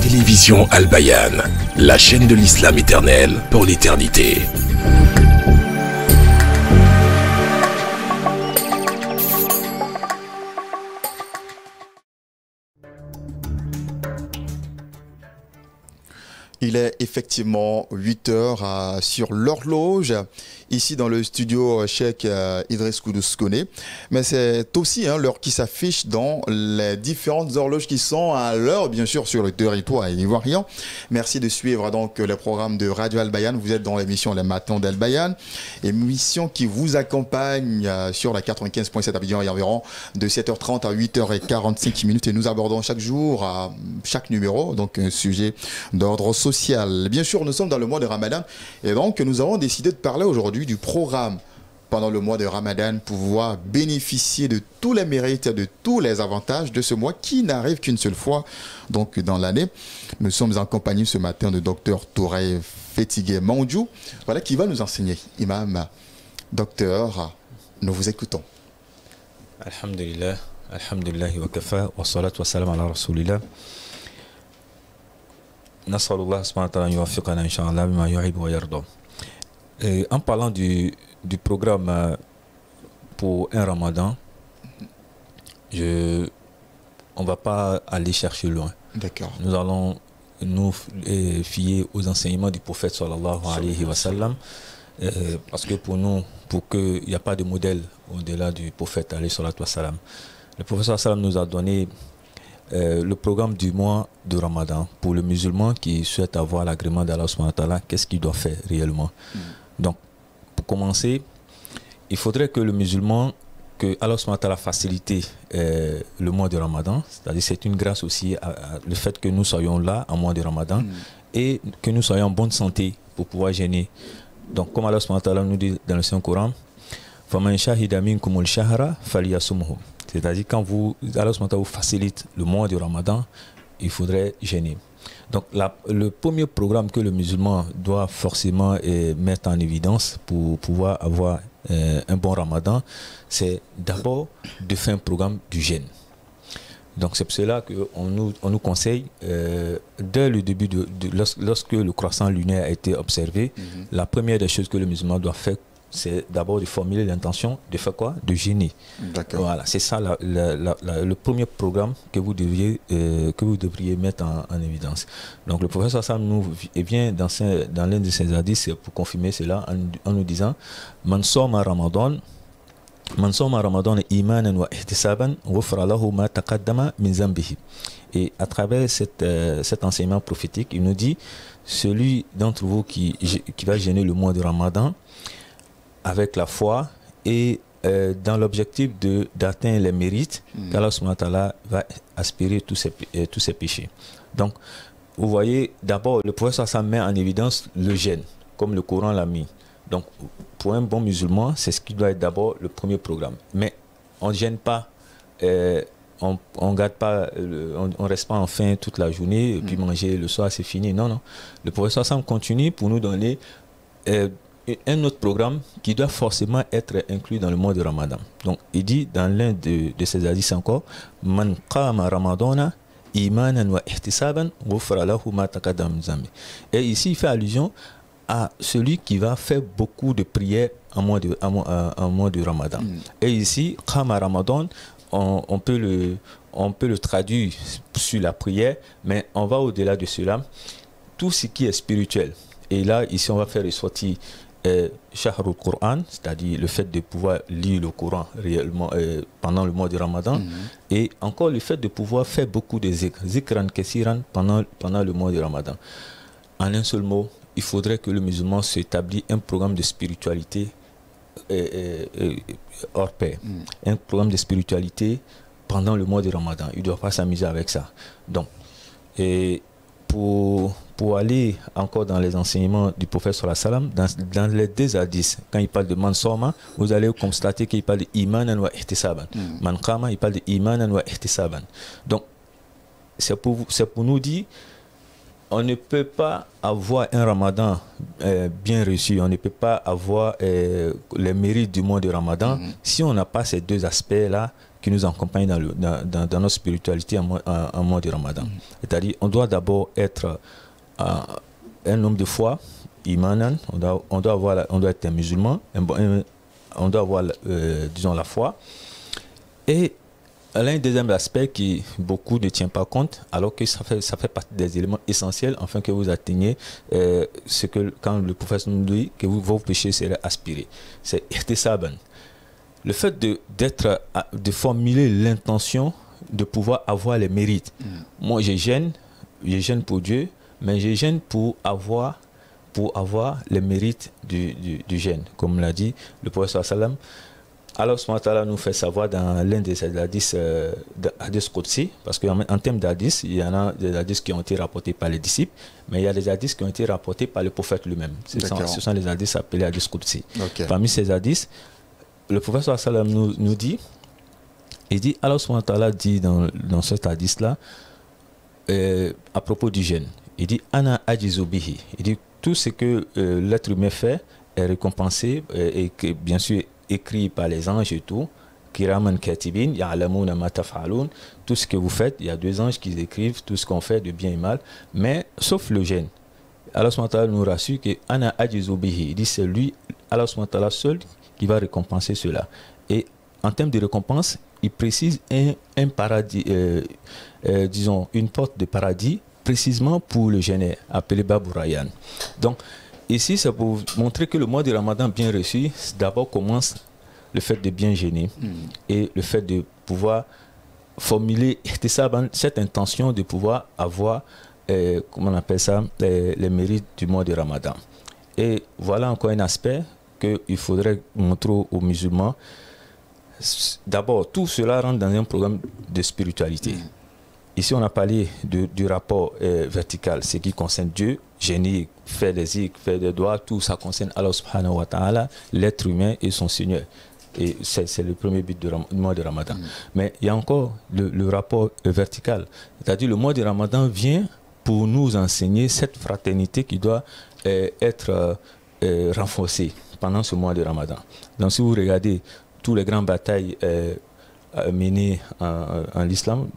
Télévision Al Bayan, la chaîne de l'islam éternel pour l'éternité. Il est effectivement 8 heures sur l'horloge. ici dans le studio Cheikh Idriss Koudous Koné. Mais c'est aussi l'heure qui s'affiche dans les différentes horloges qui sont à l'heure, bien sûr, sur le territoire ivoirien. Merci de suivre donc le programme de Radio Al Bayan. Vous êtes dans l'émission Les Matins d'Al Bayan, émission qui vous accompagne sur la 95.7 Abidjan et environ de 7h30 à 8h45 et nous abordons chaque jour, à chaque numéro, donc un sujet d'ordre social. Bien sûr, nous sommes dans le mois de Ramadan et donc nous avons décidé de parler aujourd'hui du programme pendant le mois de Ramadan, pouvoir bénéficier de tous les mérites, de tous les avantages de ce mois qui n'arrive qu'une seule fois donc dans l'année. Nous sommes en compagnie ce matin de Dr Touré Fétigué Mandjou, voilà, qui va nous enseigner. Imam, docteur, nous vous écoutons. Alhamdulillah, alhamdulillah wa kafa, wa salatu wa salam ala rasulillah. Nasrallah subhanahu wa ta'ala yuwafiqana inshallah bima yuhibbu wa yarda. En parlant du programme pour un ramadan, on ne va pas aller chercher loin. D'accord. Nous allons nous fier aux enseignements du prophète sallallahu alayhi wa sallam, parce que pour nous, pour qu'il n'y a pas de modèle au-delà du prophète alayhi wa sallam, le prophète sallallahu alayhi wa sallam nous a donné le programme du mois de Ramadan pour le musulman qui souhaite avoir l'agrément d'Allah subhanahu wa ta'ala. Qu'est-ce qu'il doit faire réellement? Donc, pour commencer, il faudrait que le musulman, que Allah subhanahu wa ta'ala facilite le mois de Ramadan, c'est-à-dire c'est une grâce aussi le fait que nous soyons là en mois de Ramadan et que nous soyons en bonne santé pour pouvoir jeûner. Donc, comme Allah subhanahu wa ta'ala nous dit dans le Saint-Coran, فَمَنْ شَهِدَ مِنْكُمُ الشَّهْرَ فَلْيَصُمْهُ. C'est-à-dire quand Allah subhanahu wa ta'ala vous facilite le mois de Ramadan, il faudrait jeûner. Donc le premier programme que le musulman doit forcément mettre en évidence pour pouvoir avoir un bon Ramadan, c'est d'abord de faire un programme du jeûne. Donc c'est pour cela qu'on nous conseille, dès le début, lorsque le croissant lunaire a été observé, la première des choses que le musulman doit faire, c'est d'abord de formuler l'intention de faire quoi? De jeûner. Voilà, c'est ça le premier programme que vous devriez mettre en évidence. Donc le professeur Sam nous vient dans l'un de ses hadiths pour confirmer cela en nous disant Man soma Ramadan imanan wa ihtisaban ghufra lahu ma taqaddama min zambihi. Et à travers cet enseignement prophétique, il nous dit celui d'entre vous qui va jeûner le mois de Ramadan avec la foi et dans l'objectif d'atteindre les mérites qu'Allah subhanahu wa ta'ala va aspirer tous ses péchés. Donc, vous voyez, d'abord, le prophète ça met en évidence le jeûne, comme le Coran l'a mis. Donc, pour un bon musulman, c'est ce qui doit être d'abord le premier programme. Mais on ne gêne pas, on garde pas, on reste pas en faim toute la journée, et puis manger le soir, c'est fini. Non, non. Le prophète ça continue pour nous donner un autre programme qui doit forcément être inclus dans le mois de Ramadan. Donc, il dit dans l'un de ses hadiths encore, Man qama Ramadana imanan wa ihtisaban ghufra lahu ma taqaddama min zambi. Et ici, il fait allusion à celui qui va faire beaucoup de prières en mois de Ramadan. Et ici, qama Ramadan, on peut le traduire sur la prière, mais on va au-delà de cela. Tout ce qui est spirituel. Et là, ici, on va faire ressortir Shahrul Qur'an, c'est-à-dire le fait de pouvoir lire le Coran réellement pendant le mois de Ramadan, et encore le fait de pouvoir faire beaucoup de zikran kesiran pendant le mois de Ramadan. En un seul mot, il faudrait que le musulman s'établisse un programme de spiritualité hors pair, un programme de spiritualité pendant le mois de Ramadan. Il ne doit pas s'amuser avec ça. Donc, et pour aller encore dans les enseignements du prophète sallallahu alayhi wa sallam, dans les deux hadiths, quand il parle de man soma, vous allez constater qu'il parle de imanan wa ihtisaban. Man qama, il parle de imanan wa ihtisaban. Donc, c'est pour nous dire, on ne peut pas avoir un Ramadan bien reçu, on ne peut pas avoir les mérites du mois de Ramadan si on n'a pas ces deux aspects-là qui nous accompagnent dans notre spiritualité en mois de Ramadan. C'est-à-dire, on doit d'abord être un homme de foi, imanan, on doit être un musulman, on doit avoir, disons, la foi. Et l'un deuxième aspect qui beaucoup ne tient pas compte, alors que ça fait partie des éléments essentiels afin que vous atteigniez ce que quand le prophète nous dit que vos péchés seraient aspirés. C'est ihtisaban. Le fait de formuler l'intention de pouvoir avoir les mérites. Moi, je gêne pour Dieu, mais je gêne pour avoir les mérites du jeûne. Comme l'a dit le prophète sallam. Alors, Allah nous fait savoir dans l'un des hadiths, hadiths Qudsi, parce qu'en termes d'hadiths, il y en a des hadiths qui ont été rapportés par les disciples, mais il y a des hadiths qui ont été rapportés par le prophète lui-même. Ce sont les hadiths appelés hadiths Qudsi. Okay. Parmi ces hadiths, le prophète sallam nous dit, il dit, Allah dit dans cet hadith-là, à propos du jeûne, il dit, Ana ajizu bihi. Il dit, tout ce que l'être humain fait est récompensé et que, bien sûr, écrit par les anges et tout, kiraman katibin ya'lamuna ma taf'alun, tout ce que vous faites, il y a 2 anges qui écrivent tout ce qu'on fait de bien et mal, mais sauf le jeûne. Allah subhanahu wa ta'ala nous rassure que ana ajizu bihi, il dit c'est lui, Allah subhanahu wa ta'ala seul qui va récompenser cela. Et en termes de récompense, il précise un paradis, disons une porte de paradis précisément pour le jeûne appelé Babou Rayyan. Donc ici, c'est pour montrer que le mois de Ramadan bien reçu, d'abord commence le fait de bien jeûner et le fait de pouvoir formuler cette intention de pouvoir avoir, comment on appelle ça, les mérites du mois de Ramadan. Et voilà encore un aspect qu'il faudrait montrer aux musulmans. D'abord, tout cela rentre dans un programme de spiritualité. Ici, on a parlé du rapport vertical, ce qui concerne Dieu, génie, faire des zikr, faire des doigts, tout ça concerne Allah subhanahu wa ta'ala, l'être humain et son Seigneur. Et c'est le premier but du mois de Ramadan. Mais il y a encore le rapport vertical. C'est-à-dire le mois de Ramadan vient pour nous enseigner cette fraternité qui doit être renforcée pendant ce mois de Ramadan. Donc si vous regardez toutes les grandes batailles menées en l'islam,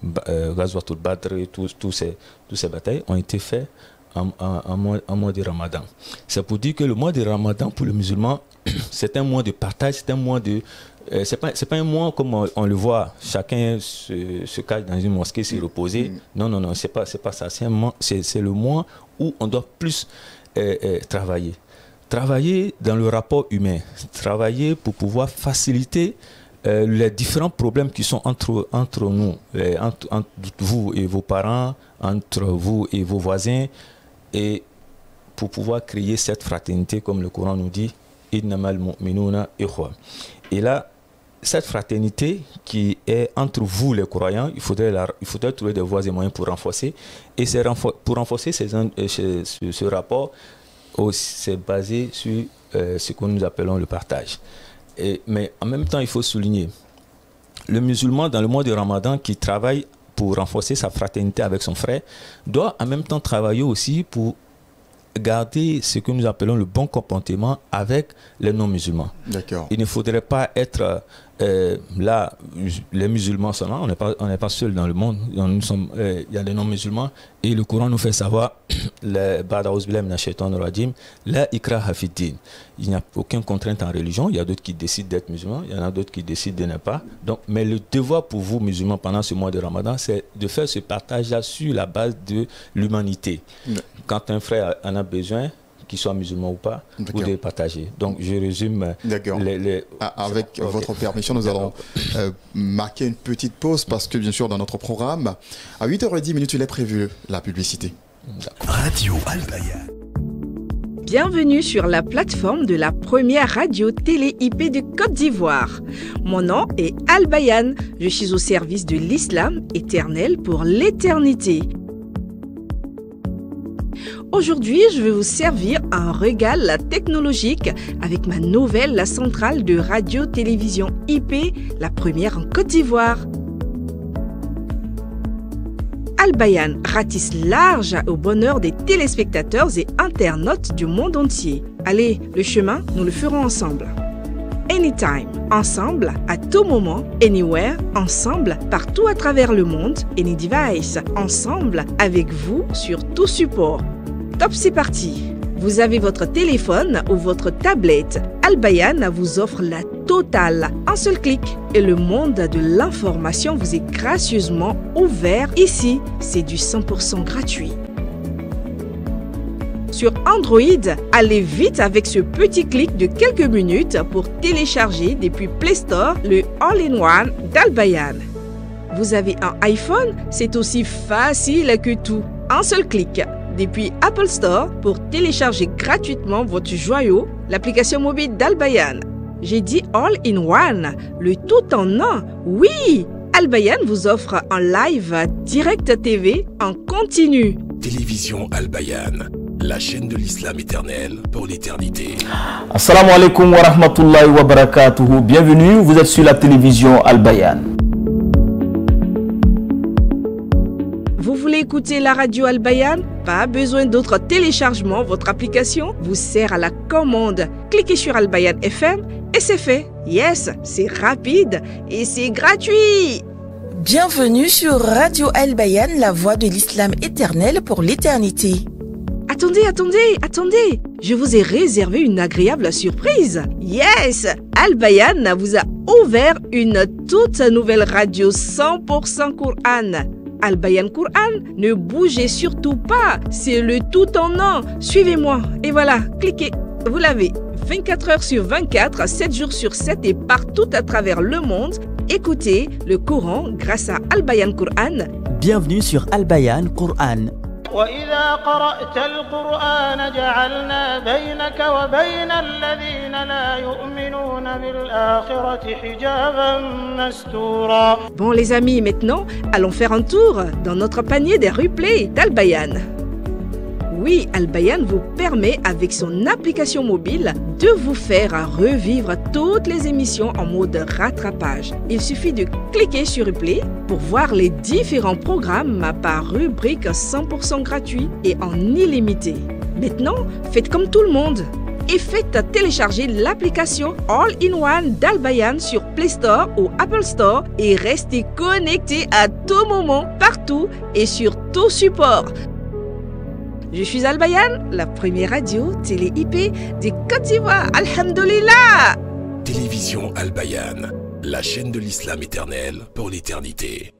Ghazwatul Badr et toutes ces batailles ont été faites en mois de Ramadan. C'est pour dire que le mois de Ramadan pour le musulman, c'est un mois de partage, c'est un mois de... c'est pas un mois comme on le voit, chacun se cache dans une mosquée, s'y reposer. Non, c'est pas ça. C'est le mois où on doit plus travailler. Travailler dans le rapport humain, travailler pour pouvoir faciliter les différents problèmes qui sont entre nous, entre vous et vos parents, entre vous et vos voisins, et pour pouvoir créer cette fraternité, comme le Coran nous dit, innamal mu'minuna ikhwa. Et là, cette fraternité qui est entre vous les croyants, il faudrait trouver des voies et moyens pour renforcer. Et pour renforcer ce rapport, c'est basé sur ce que nous appelons le partage. Mais en même temps, il faut souligner, le musulman dans le mois de Ramadan qui travaille pour renforcer sa fraternité avec son frère, doit en même temps travailler aussi pour garder ce que nous appelons le bon comportement avec les non-musulmans. D'accord. Il ne faudrait pas être là, les musulmans sont là, on n'est pas seuls dans le monde, il y a des non-musulmans, et le Coran nous fait savoir, il n'y a aucune contrainte en religion, il y a d'autres qui décident d'être musulmans, il y en a d'autres qui décident de ne pas. Donc, mais le devoir pour vous, musulmans, pendant ce mois de Ramadan, c'est de faire ce partage-là sur la base de l'humanité. Quand un frère en a besoin, qu'il soit musulman ou pas, vous devez partager. Donc je résume. Avec votre permission, nous allons marquer une petite pause parce que bien sûr dans notre programme, à 8h10, il est prévu la publicité. Radio Al Bayan. Bienvenue sur la plateforme de la première radio télé IP de Côte d'Ivoire. Mon nom est Al Bayan. Je suis au service de l'islam éternel pour l'éternité. Aujourd'hui, je vais vous servir un régal technologique avec ma nouvelle la centrale de radio-télévision IP, la première en Côte d'Ivoire. Al Bayan ratisse large au bonheur des téléspectateurs et internautes du monde entier. Allez, le chemin, nous le ferons ensemble. Anytime, ensemble, à tout moment, anywhere, ensemble, partout à travers le monde, any device, ensemble, avec vous sur tout support. Top, c'est parti. Vous avez votre téléphone ou votre tablette. Al Bayan vous offre la totale. Un seul clic et le monde de l'information vous est gracieusement ouvert. Ici, c'est du 100% gratuit. Sur Android, allez vite avec ce petit clic de quelques minutes pour télécharger depuis Play Store le All-in-One d'Al Bayan. Vous avez un iPhone, c'est aussi facile que tout. Un seul clic. Depuis Apple Store pour télécharger gratuitement votre joyau, l'application mobile d'Al Bayan. J'ai dit All-in-One, le tout en un. Oui, Al Bayan vous offre en live Direct TV en continu. Télévision Al Bayan, la chaîne de l'islam éternel pour l'éternité. Assalamu alaikum wa rahmatullahi wa barakatuhu. Bienvenue, vous êtes sur la télévision Al Bayan. Vous voulez écouter la radio Al Bayan? Pas besoin d'autre téléchargement, votre application vous sert à la commande. Cliquez sur Al Bayan FM et c'est fait. Yes, c'est rapide et c'est gratuit. Bienvenue sur Radio Al Bayan, la voix de l'islam éternel pour l'éternité. Attendez. Je vous ai réservé une agréable surprise. Yes, Al Bayan vous a ouvert une toute nouvelle radio 100% Coran. Al Bayan Coran, ne bougez surtout pas, c'est le tout en un. Suivez-moi et voilà, cliquez. Vous l'avez 24 heures sur 24, 7 jours sur 7 et partout à travers le monde. Écoutez le Coran grâce à Al Bayan Coran. Bienvenue sur Al Bayan Coran. وإذا قرأت القرآن جعلنا بينك وبين الذين لا يؤمنون بالآخرة حجابا مستورا. Bon les amis, maintenant, allons faire un tour dans notre panier des replays d'Al Bayan. Oui, Al Bayan vous permet avec son application mobile de vous faire revivre toutes les émissions en mode rattrapage. Il suffit de cliquer sur Replay pour voir les différents programmes par rubrique 100% gratuit et en illimité. Maintenant, faites comme tout le monde et faites télécharger l'application All-in-One d'Al Bayan sur Play Store ou Apple Store et restez connectés à tout moment, partout et sur tout support. Je suis Al Bayan, la première radio télé IP de Côte d'Ivoire. Alhamdulillah. Télévision Al Bayan, la chaîne de l'islam éternel pour l'éternité.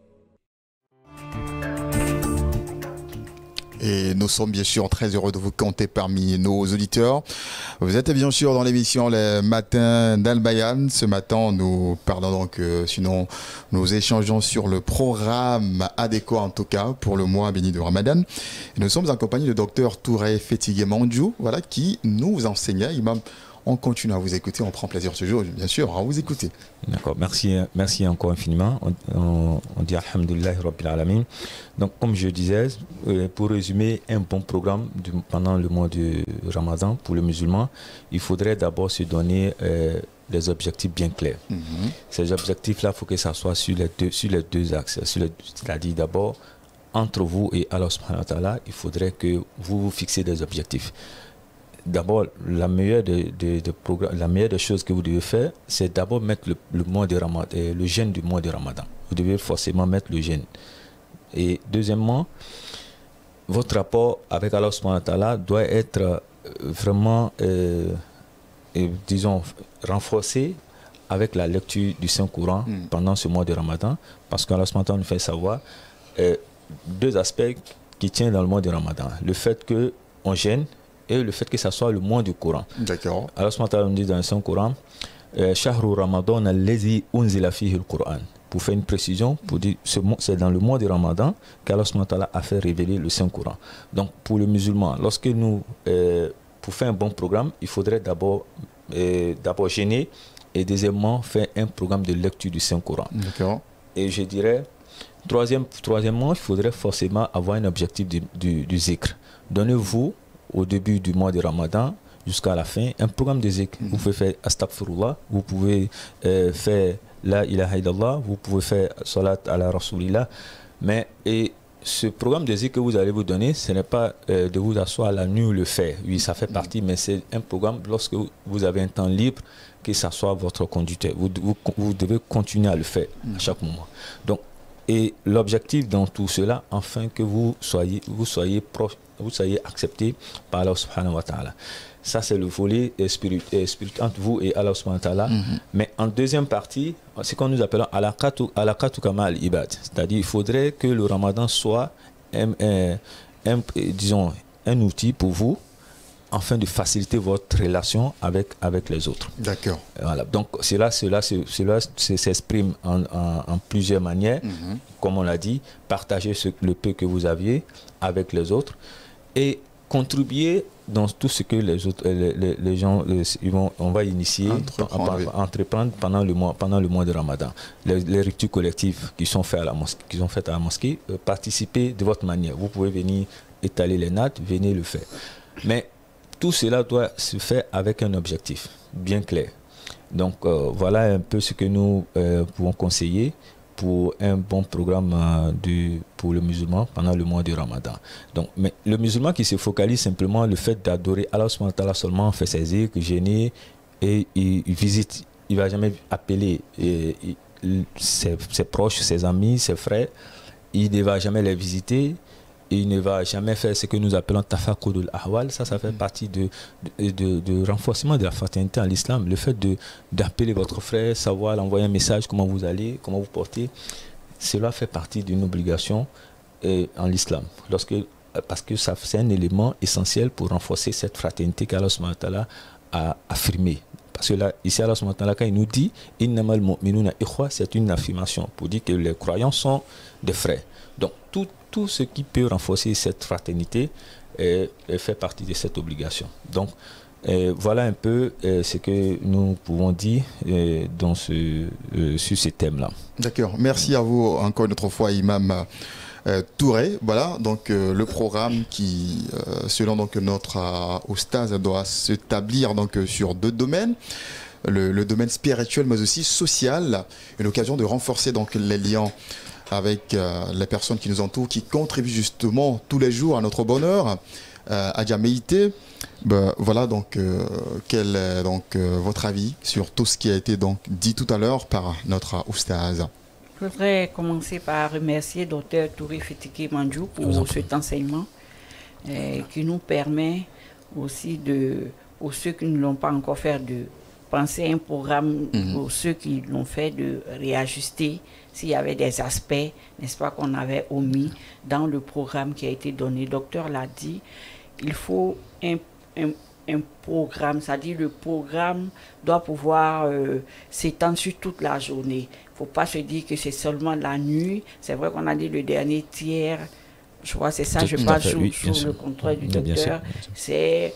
Et nous sommes bien sûr très heureux de vous compter parmi nos auditeurs. Vous êtes bien sûr dans l'émission Les Matins d'Al Bayan. Ce matin, nous parlons donc, sinon nous échangeons sur le programme adéquat en tout cas pour le mois béni de Ramadan. Et nous sommes en compagnie du docteur Touré Fétigué Mandjou, voilà, qui nous enseignait. On continue à vous écouter, on prend plaisir ce jour, bien sûr, à vous écouter. D'accord, merci encore infiniment. On dit Alhamdulillah Rabbil Alamin. Donc, comme je disais, pour résumer un bon programme pendant le mois de Ramadan pour les musulmans, il faudrait d'abord se donner des objectifs bien clairs. Ces objectifs-là, il faut que ça soit sur les deux axes. C'est-à-dire d'abord, entre vous et Allah subhanahu wa ta'ala, il faudrait que vous vous fixiez des objectifs. D'abord, la meilleure des choses que vous devez faire, c'est d'abord mettre le jeûne du mois de Ramadan. Vous devez forcément mettre le jeûne. Et deuxièmement, votre rapport avec Allah subhanahu wa ta'ala doit être vraiment, disons, renforcé avec la lecture du Saint-Coran pendant ce mois de Ramadan, parce qu'Allah subhanahu wa ta'ala nous fait savoir deux aspects qui tiennent dans le mois de Ramadan. Le fait qu'on gêne et le fait que ça soit le mois du Coran. D'accord. Allah subhanahu wa ta'ala nous dit dans le Saint-Coran, Shahru Ramadan allazi unzila fihi al-Quran. Pour faire une précision, pour dire c'est dans le mois de Ramadan qu'Allah subhanahu wa ta'ala a fait révéler le Saint-Coran. Donc pour le musulman, lorsque nous, pour faire un bon programme, il faudrait d'abord gêner et deuxièmement faire un programme de lecture du Saint-Coran. D'accord. Et je dirais, troisièmement, il faudrait forcément avoir un objectif du zikr. Donnez-vous au début du mois de Ramadan jusqu'à la fin un programme de zikr. Vous pouvez faire Astaghfirullah, vous pouvez faire La ilaha illallah, vous pouvez faire Salat ala Rasulillah. Mais ce programme de zikr que vous allez vous donner, ce n'est pas de vous asseoir la nuit ou le faire. Oui, ça fait partie, mais c'est un programme lorsque vous avez un temps libre, que ça soit votre conducteur. Vous devez continuer à le faire à chaque moment. Donc, Et l'objectif dans tout cela, afin que vous soyez accepté par Allah subhanahu wa ta'ala. Ça, c'est le volet spirituel entre vous et Allah subhanahu wa ta'ala. Mais en deuxième partie, c'est ce qu'on nous appelle alaqatu kamal ibad. C'est-à-dire qu'il faudrait que le ramadan soit disons, un outil pour vous afin de faciliter votre relation avec les autres. D'accord. Voilà. Donc cela s'exprime en plusieurs manières. Comme on l'a dit, partager le peu que vous aviez avec les autres et contribuer dans tout ce que les gens on va initier, entreprendre pendant le mois de Ramadan. Les rituels collectifs qui sont faits à la mosquée, participez de votre manière. Vous pouvez venir étaler les nattes, venez le faire. Mais tout cela doit se faire avec un objectif bien clair. Donc voilà un peu ce que nous pouvons conseiller pour un bon programme pour le musulman pendant le mois du Ramadan. Donc, mais le musulman qui se focalise simplement le fait d'adorer Allah subhanahu wa ta'ala seulement, fait ses zikrs, jeûner et il visite, il ne va jamais appeler ses proches, ses amis, ses frères, il ne va jamais les visiter. Il ne va jamais faire ce que nous appelons tafakudul ahwal. Ça fait partie de renforcement de la fraternité en l'islam. Le fait d'appeler votre frère, savoir l'envoyer un message, comment vous allez, comment vous portez, cela fait partie d'une obligation en l'islam. Parce que c'est un élément essentiel pour renforcer cette fraternité qu'Allah subhanahu wa ta'ala a affirmée. Parce que là, ici, Allah subhanahu wa ta'ala, quand il nous dit « Innamal mu'minuna ikhwa », c'est une affirmation pour dire que les croyants sont des frères. Donc, tout ce qui peut renforcer cette fraternité fait partie de cette obligation. Donc, voilà un peu ce que nous pouvons dire sur ces thèmes-là. D'accord. Merci à vous encore une autre fois, Imam Touré. Voilà, donc le programme qui, selon donc, notre oustaz, doit s'établir sur 2 domaines. Le domaine spirituel, mais aussi social. Une occasion de renforcer donc, les liens avec les personnes qui nous entourent, qui contribuent justement tous les jours à notre bonheur, à Djameïté. Voilà, donc, quel est donc, votre avis sur tout ce qui a été donc, dit tout à l'heure par notre oustaz? Je voudrais commencer par remercier Dr Touré Fetike Mandjou pour cet enseignement qui nous permet aussi pour ceux qui ne l'ont pas encore fait, de penser à un programme, pour ceux qui l'ont fait, de réajuster s'il y avait des aspects, n'est-ce pas, qu'on avait omis dans le programme qui a été donné. Le docteur l'a dit, il faut un programme, c'est-à-dire le programme doit pouvoir s'étendre sur toute la journée. Il ne faut pas se dire que c'est seulement la nuit. C'est vrai qu'on a dit le dernier tiers, je crois que c'est ça, je parle sous le contrôle du docteur. C'est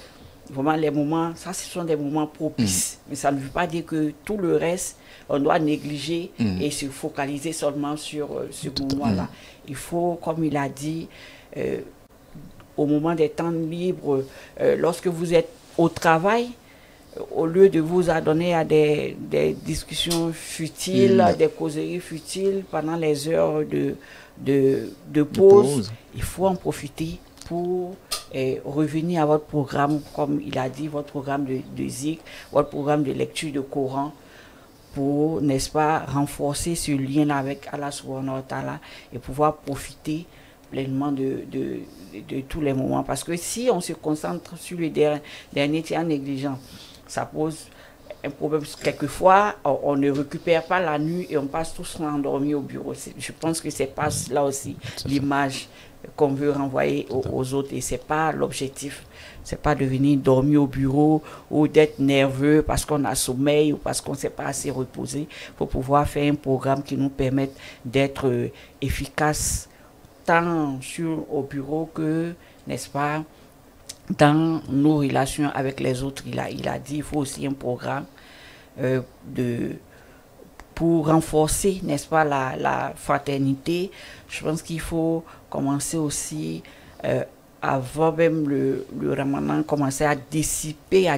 vraiment les moments, ça ce sont des moments propices. Mais ça ne veut pas dire que tout le reste, on doit négliger et se focaliser seulement sur ce moment-là. Il faut, comme il a dit, au moment des temps libres, lorsque vous êtes au travail, au lieu de vous adonner à des discussions futiles, des causeries futiles pendant les heures de pause, il faut en profiter pour revenir à votre programme, comme il a dit, votre programme de zikr, votre programme de lecture de Coran, pour, n'est-ce pas, renforcer ce lien avec Allah subhanahu wa ta'ala et pouvoir profiter pleinement de tous les moments. Parce que si on se concentre sur le dernier tiers négligent, ça pose un problème. Quelquefois, on ne récupère pas la nuit et on passe tous endormis au bureau. Je pense que c'est pas là aussi l'image qu'on veut renvoyer aux autres, et c'est pas l'objectif. C'est pas de venir dormir au bureau ou d'être nerveux parce qu'on a sommeil ou parce qu'on ne s'est pas assez reposé. Il faut pouvoir faire un programme qui nous permette d'être efficace tant au bureau que, n'est-ce pas, dans nos relations avec les autres. Il a dit qu'il faut aussi un programme pour renforcer, n'est-ce pas, la fraternité. Je pense qu'il faut commencer aussi avant même le Ramadan, commencer à dissiper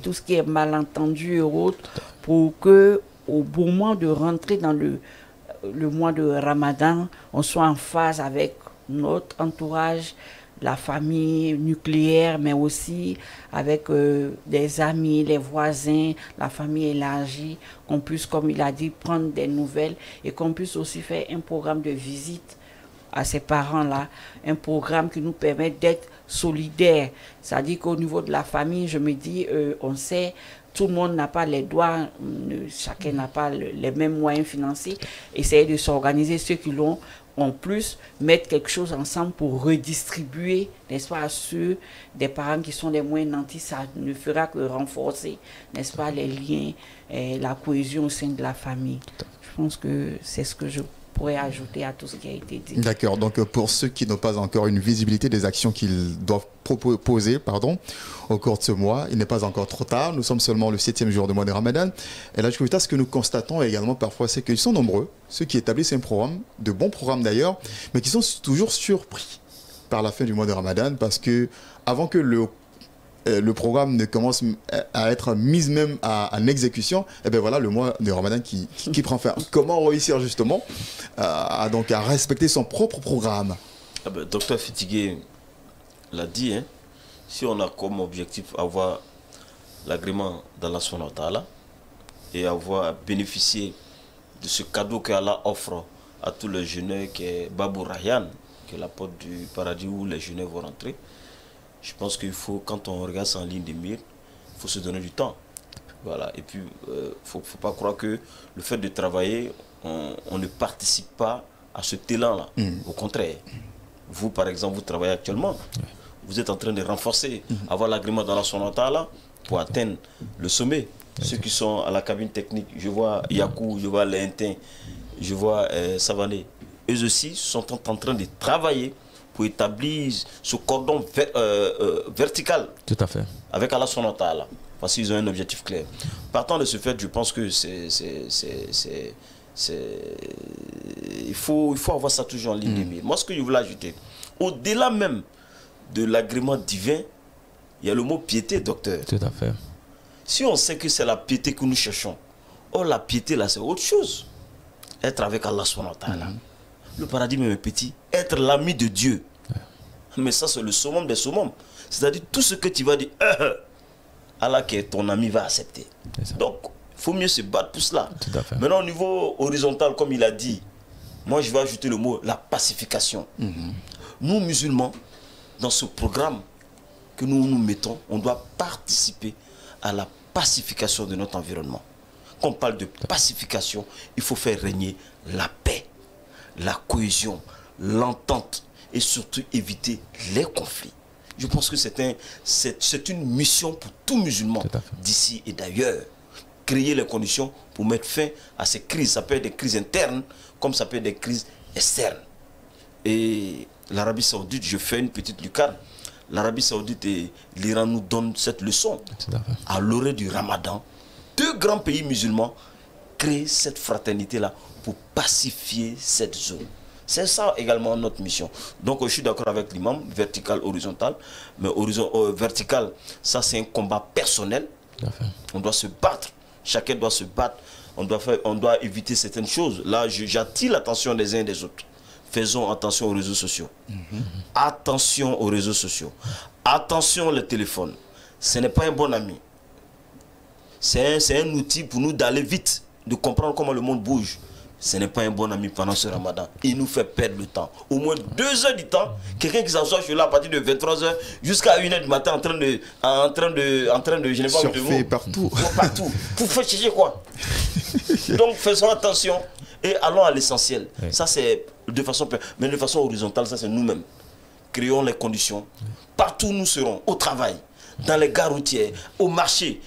tout ce qui est malentendu et autres, pour que au moment de rentrer dans le mois de Ramadan, on soit en phase avec notre entourage, la famille nucléaire, mais aussi avec des amis, les voisins, la famille élargie, qu'on puisse, comme il a dit, prendre des nouvelles et qu'on puisse aussi faire un programme de visite à ces parents-là, un programme qui nous permet d'être solidaires. C'est-à-dire qu'au niveau de la famille, je me dis, on sait, tout le monde n'a pas les doigts, chacun n'a pas les mêmes moyens financiers. Essayer de s'organiser, ceux qui l'ont en plus, mettre quelque chose ensemble pour redistribuer, n'est-ce pas, à ceux des parents qui sont les moins nantis, ça ne fera que renforcer, n'est-ce pas, les liens, la cohésion au sein de la famille. Je pense que c'est ce que je pourrais ajouter à tout ce qui a été dit. D'accord, donc pour ceux qui n'ont pas encore une visibilité des actions qu'ils doivent poser au cours de ce mois, il n'est pas encore trop tard, nous sommes seulement le 7e jour du mois de Ramadan. Et là, ce que nous constatons également parfois, c'est qu'ils sont nombreux, ceux qui établissent un programme, de bons programmes d'ailleurs, mais qui sont toujours surpris par la fin du mois de Ramadan, parce que avant que le programme ne commence à être mis même en exécution, et bien voilà le mois de Ramadan qui prend fin. Comment réussir justement à respecter son propre programme? Docteur Fitigué l'a dit, hein, si on a comme objectif avoir l'agrément d'Allah subhanahu wa ta'ala et avoir bénéficié de ce cadeau qu'Allah offre à tous les jeunes, qui est Babou Rayyan, qui est la porte du paradis où les jeunes vont rentrer, je pense qu'il faut, quand on regarde ça en ligne de mire, il faut se donner du temps. Voilà. Et puis, faut pas croire que le fait de travailler, on ne participe pas à ce talent-là. Au contraire. Vous, par exemple, vous travaillez actuellement. Vous êtes en train de renforcer, avoir l'agrément dans la sonata pour atteindre le sommet. Ceux qui sont à la cabine technique, je vois Yakou, je vois Léintin, je vois Savané. Eux aussi sont en train de travailler pour établir ce cordon vertical. Tout à fait. Avec Allah subhanahu wa ta'ala. Parce qu'ils ont un objectif clair. Partant de ce fait, je pense que il faut avoir ça toujours en ligne de mire. Moi, ce que je voulais ajouter, au-delà même de l'agrément divin, il y a le mot piété, docteur. Tout à fait. Si on sait que c'est la piété que nous cherchons, la piété là, c'est autre chose. Être avec Allah subhanahu wa ta'ala. Le paradis même est petit. Être l'ami de Dieu. Mais ça, c'est le summum des summums. C'est-à-dire, tout ce que tu vas dire, Allah qui est ton ami va accepter. Donc, il faut mieux se battre pour cela. Maintenant, au niveau horizontal, comme il a dit, moi, je vais ajouter le mot, la pacification. Nous, musulmans, dans ce programme que nous nous mettons, on doit participer à la pacification de notre environnement. Quand on parle de pacification, il faut faire régner la paix, la cohésion, l'entente et surtout éviter les conflits. Je pense que c'est une mission pour tout musulman d'ici et d'ailleurs. Créer les conditions pour mettre fin à ces crises. Ça peut être des crises internes comme ça peut être des crises externes. Et l'Arabie Saoudite, je fais une petite lucarne. L'Arabie Saoudite et l'Iran nous donnent cette leçon. À l'orée du Ramadan, deux grands pays musulmans créent cette fraternité-là pour pacifier cette zone. C'est ça également notre mission. Donc je suis d'accord avec l'imam, vertical, horizontal. Mais vertical, ça c'est un combat personnel. On doit se battre. Chacun doit se battre. On doit éviter certaines choses. Là, j'attire l'attention des uns et des autres. Faisons attention aux réseaux sociaux. Attention aux réseaux sociaux. Attention les téléphones. Ce n'est pas un bon ami. C'est un outil pour nous d'aller vite, de comprendre comment le monde bouge. Ce n'est pas un bon ami pendant ce Ramadan. Il nous fait perdre le temps. Au moins 2 heures du temps, quelqu'un qui s'assoit chez là à partir de 23 h jusqu'à 1 h du matin en train de je n'ai pas surfer partout. Partout. Pour faire chercher quoi? Donc faisons attention et allons à l'essentiel. Ça c'est de façon, mais de façon horizontale, ça c'est nous-mêmes. Créons les conditions. Partout où nous serons, au travail, dans les gares routières, au marché,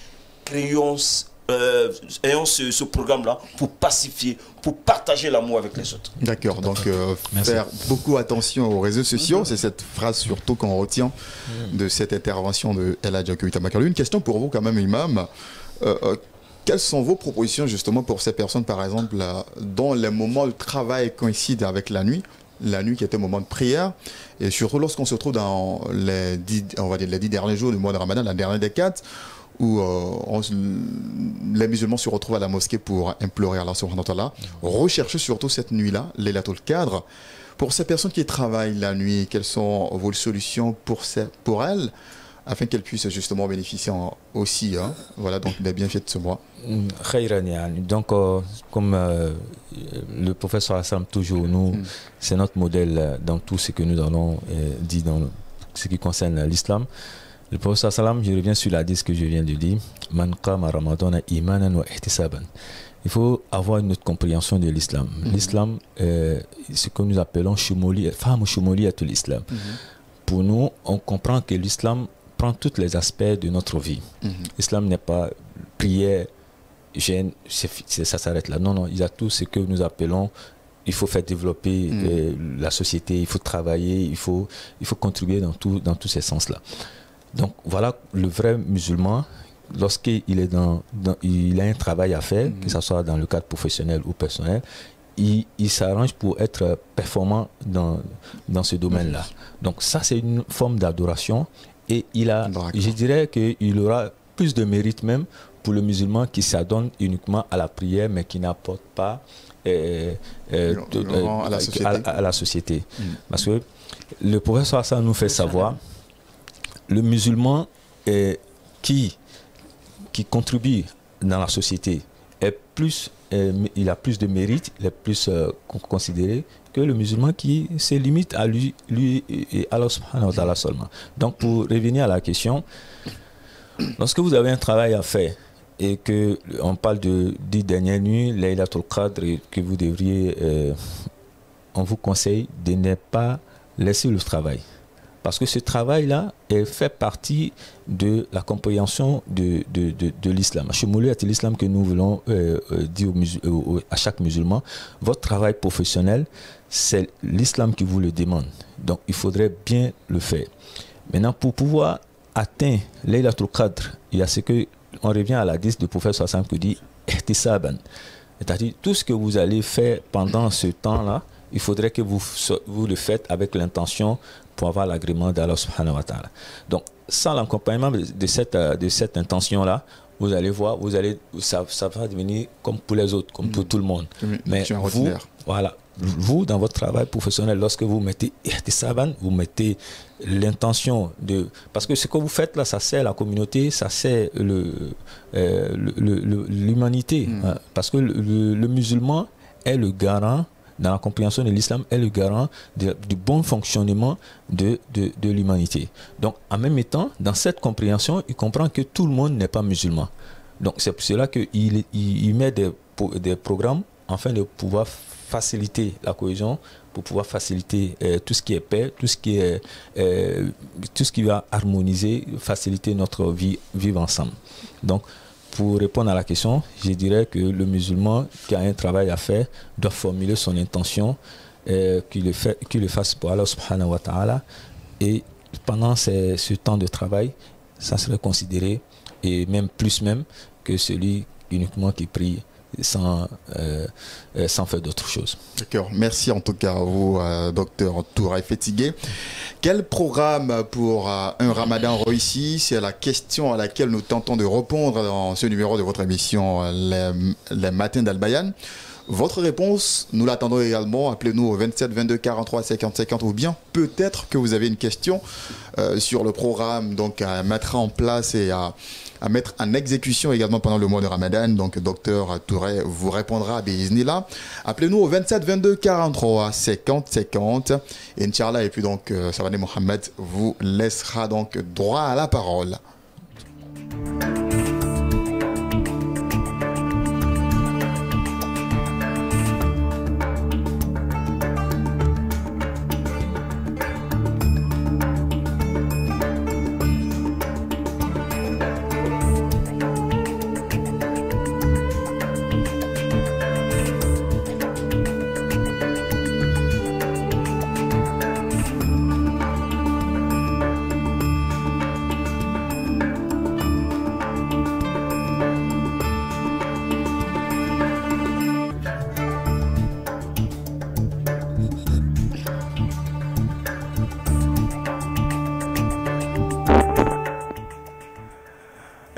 ayons ce programme-là pour pacifier, pour partager l'amour avec les autres. D'accord, donc faire beaucoup attention aux réseaux sociaux, c'est cette phrase surtout qu'on retient de cette intervention de El Hadji Koita Makarlu. Une question pour vous quand même, imam. Quelles sont vos propositions justement pour ces personnes, par exemple, dont les moments de travail coïncident avec la nuit qui est un moment de prière, et surtout lorsqu'on se trouve dans les 10 derniers jours du mois de Ramadan, la dernière décade, où les musulmans se retrouvent à la mosquée pour implorer Allah subhanahu wa ta'ala, rechercher surtout cette nuit-là, Laylatul Qadr, Pour ces personnes qui travaillent la nuit, quelles sont vos solutions pour elles, afin qu'elles puissent justement bénéficier aussi voilà, donc, des bienfaits de ce mois? Donc, comme le professeur Hassan toujours, nous, c'est notre modèle dans tout ce que nous allons dire dans ce qui concerne l'islam. Le professeur Salam, je reviens sur la disque que je viens de dire. Man qama ramadana imanan wa ihtisaban. Il faut avoir une autre compréhension de l'islam. L'islam, ce que nous appelons femme shumoli à tout l'islam. Pour nous, on comprend que l'islam prend tous les aspects de notre vie. L'islam n'est pas prière, jeûne, ça s'arrête là. Non, non, il y a tout ce que nous appelons, il faut faire développer la société, il faut travailler, il faut contribuer dans tous ces sens-là. Donc voilà, le vrai musulman, lorsqu'il est il a un travail à faire, que ce soit dans le cadre professionnel ou personnel, il s'arrange pour être performant dans ce domaine-là. Donc ça, c'est une forme d'adoration et je dirais qu'il aura plus de mérite même pour le musulman qui s'adonne uniquement à la prière mais qui n'apporte pas à la société. Parce que le professeur Hassan nous fait savoir, le musulman qui contribue dans la société il a plus de mérite, il est plus considéré que le musulman qui se limite à lui et à Allah subhanahu wa ta'ala seulement. Donc pour revenir à la question, lorsque vous avez un travail à faire et qu'on parle de 10 dernières nuits, Laylatul Qadr, que vous devriez, on vous conseille de ne pas laisser le travail. Parce que ce travail-là fait partie de la compréhension de l'islam. C'est l'islam que nous voulons dire à chaque musulman. Votre travail professionnel, c'est l'islam qui vous le demande. Donc, il faudrait bien le faire. Maintenant, pour pouvoir atteindre Laylatul Qadr, il y a ce que, on revient à la hadith du prophète sallallahu qui dit « ihtisaban ». C'est-à-dire, tout ce que vous allez faire pendant ce temps-là, il faudrait que vous le faites avec l'intention pour avoir l'agrément d'Allah subhanahu wa ta'ala. Donc, sans l'accompagnement de cette intention-là, vous allez voir, ça va devenir comme pour les autres, comme pour tout le monde. Mais vous, dans votre travail professionnel, lorsque vous mettez ihtisaban, vous mettez l'intention de... Parce que ce que vous faites là, ça sert la communauté, ça sert l'humanité. Parce que le musulman est le garant, dans la compréhension de l'islam, est le garant du bon fonctionnement de l'humanité. Donc, en même temps, dans cette compréhension, il comprend que tout le monde n'est pas musulman. Donc, c'est pour cela qu'il met des programmes afin de pouvoir faciliter la cohésion, pour pouvoir faciliter tout ce qui est paix, tout ce qui va harmoniser, faciliter notre vivre ensemble. Donc, pour répondre à la question, je dirais que le musulman qui a un travail à faire doit formuler son intention, qu'il le fasse pour Allah subhanahu wa ta'ala. Et pendant ce temps de travail, ça serait considéré, et même plus même, que celui uniquement qui prie sans faire d'autres choses. D'accord. Merci en tout cas à vous, docteur Touraï Fétigué. Quel programme pour un ramadan réussi? C'est la question à laquelle nous tentons de répondre dans ce numéro de votre émission Les Matins d'Al-Bayan. Votre réponse, nous l'attendons également. Appelez-nous au 27 22 43 50 50 ou bien peut-être que vous avez une question sur le programme donc à mettre en place et à mettre en exécution également pendant le mois de Ramadan. Donc, docteur Touré vous répondra à Biiznillah. Appelez-nous au 27 22 43 50 50. Inch'Allah. Et puis donc, Savane Mohamed vous laissera donc droit à la parole.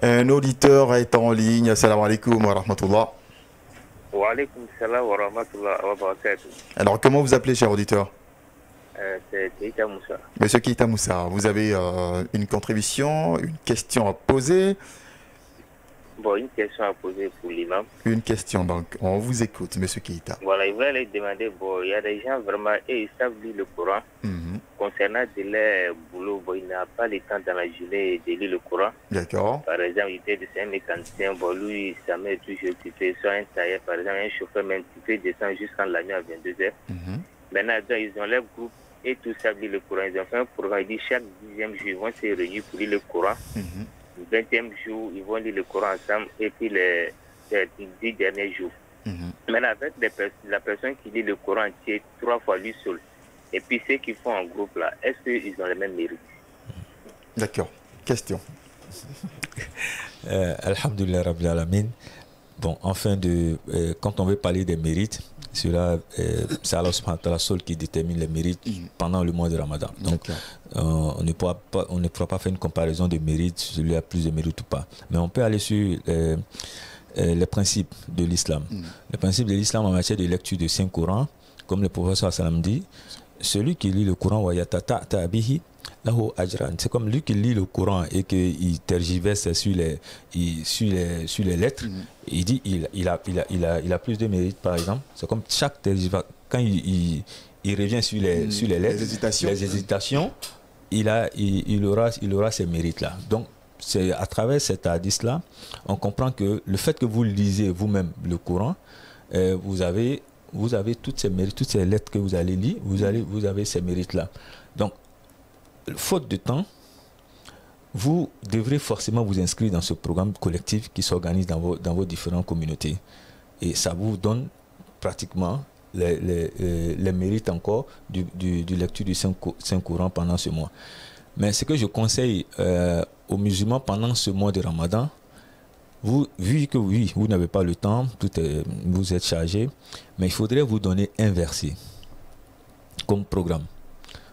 Un auditeur est en ligne. Assalamu alaikum wa rahmatullah. Wa alaikum salam wa rahmatullah wa barakatuh. Alors, comment vous appelez, cher auditeur? C'est Keita Moussa. Monsieur Keita Moussa, vous avez une contribution, une question à poser? Bon, une question à poser pour l'imam. Une question, donc on vous écoute, monsieur Keita. Voilà, il voulait aller demander, bon, il y a des gens vraiment, et ils savent lire le Coran. Concernant de leur boulot, bon, il n'a pas le temps dans la journée de lire le Coran. D'accord. Par exemple, il était un mécanicien, bon, lui, ça m'est toujours occupé, soit un tailleur, par exemple, un chauffeur même, tu peux descendre jusqu'à la nuit à 22h. Maintenant, ils ont leur groupe et tout ça lire le Coran. Ils ont fait un programme, il dit chaque 10e jour, ils vont se réunir pour lire le Coran. Le 20e jour, ils vont lire le Coran ensemble et puis les 10 derniers jours. Maintenant, avec la personne qui lit le Coran entier 3 fois lui seul, et puis ceux qui font en groupe là, est-ce qu'ils ont les mêmes mérites? D'accord. Question. Alhamdulillah Rabbil Alamin. Bon, enfin, quand on veut parler des mérites, c'est Allah subhanahu wa ta'ala seul qui détermine les mérites pendant le mois de Ramadan. Donc, on ne pourra pas faire une comparaison de mérites, celui a plus de mérites ou pas. Mais on peut aller sur les principes de l'islam. Les principes de l'islam en matière de lecture de Saint-Coran, comme le professeur Salam dit, celui qui lit le Coran, c'est comme lui qui lit le Coran et qu'il tergiverse sur les lettres, il dit il a plus de mérite, par exemple. C'est comme chaque tergiversation, quand il revient sur les lettres, les hésitations, il aura ces mérites-là. Donc, c'est à travers cet hadith-là, on comprend que le fait que vous lisez vous-même le Coran, vous avez toutes ces mérites, toutes ces lettres que vous allez lire, vous avez ces mérites-là. Donc, faute de temps, vous devrez forcément vous inscrire dans ce programme collectif qui s'organise dans vos différentes communautés. Et ça vous donne pratiquement les mérites encore du lecture du Saint-Coran pendant ce mois. Mais ce que je conseille aux musulmans pendant ce mois de Ramadan, vu que oui, vous n'avez pas le temps, vous êtes chargé, mais il faudrait vous donner un verset comme programme.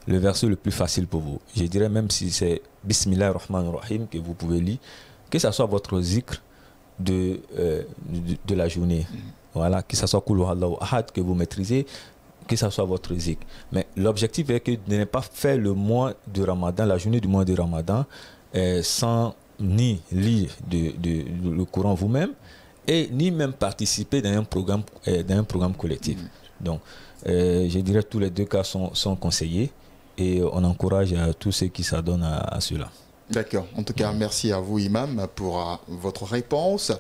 Le verset le plus facile pour vous. Je dirais même si c'est Bismillah ar-Rahman ar-Rahim que vous pouvez lire, que ce soit votre zikr de la journée. Voilà, que ce soit Qul Huwallahu Ahad que vous maîtrisez, que ce soit votre zikr. Mais l'objectif est que de ne pas faire le mois de Ramadan, la journée du mois de Ramadan, sans ni lire le Coran vous-même et ni même participer dans un programme collectif. Donc, je dirais que tous les deux cas sont conseillés. Et on encourage tous ceux qui s'adonnent à cela. D'accord. En tout cas, merci à vous, Imam, pour votre réponse.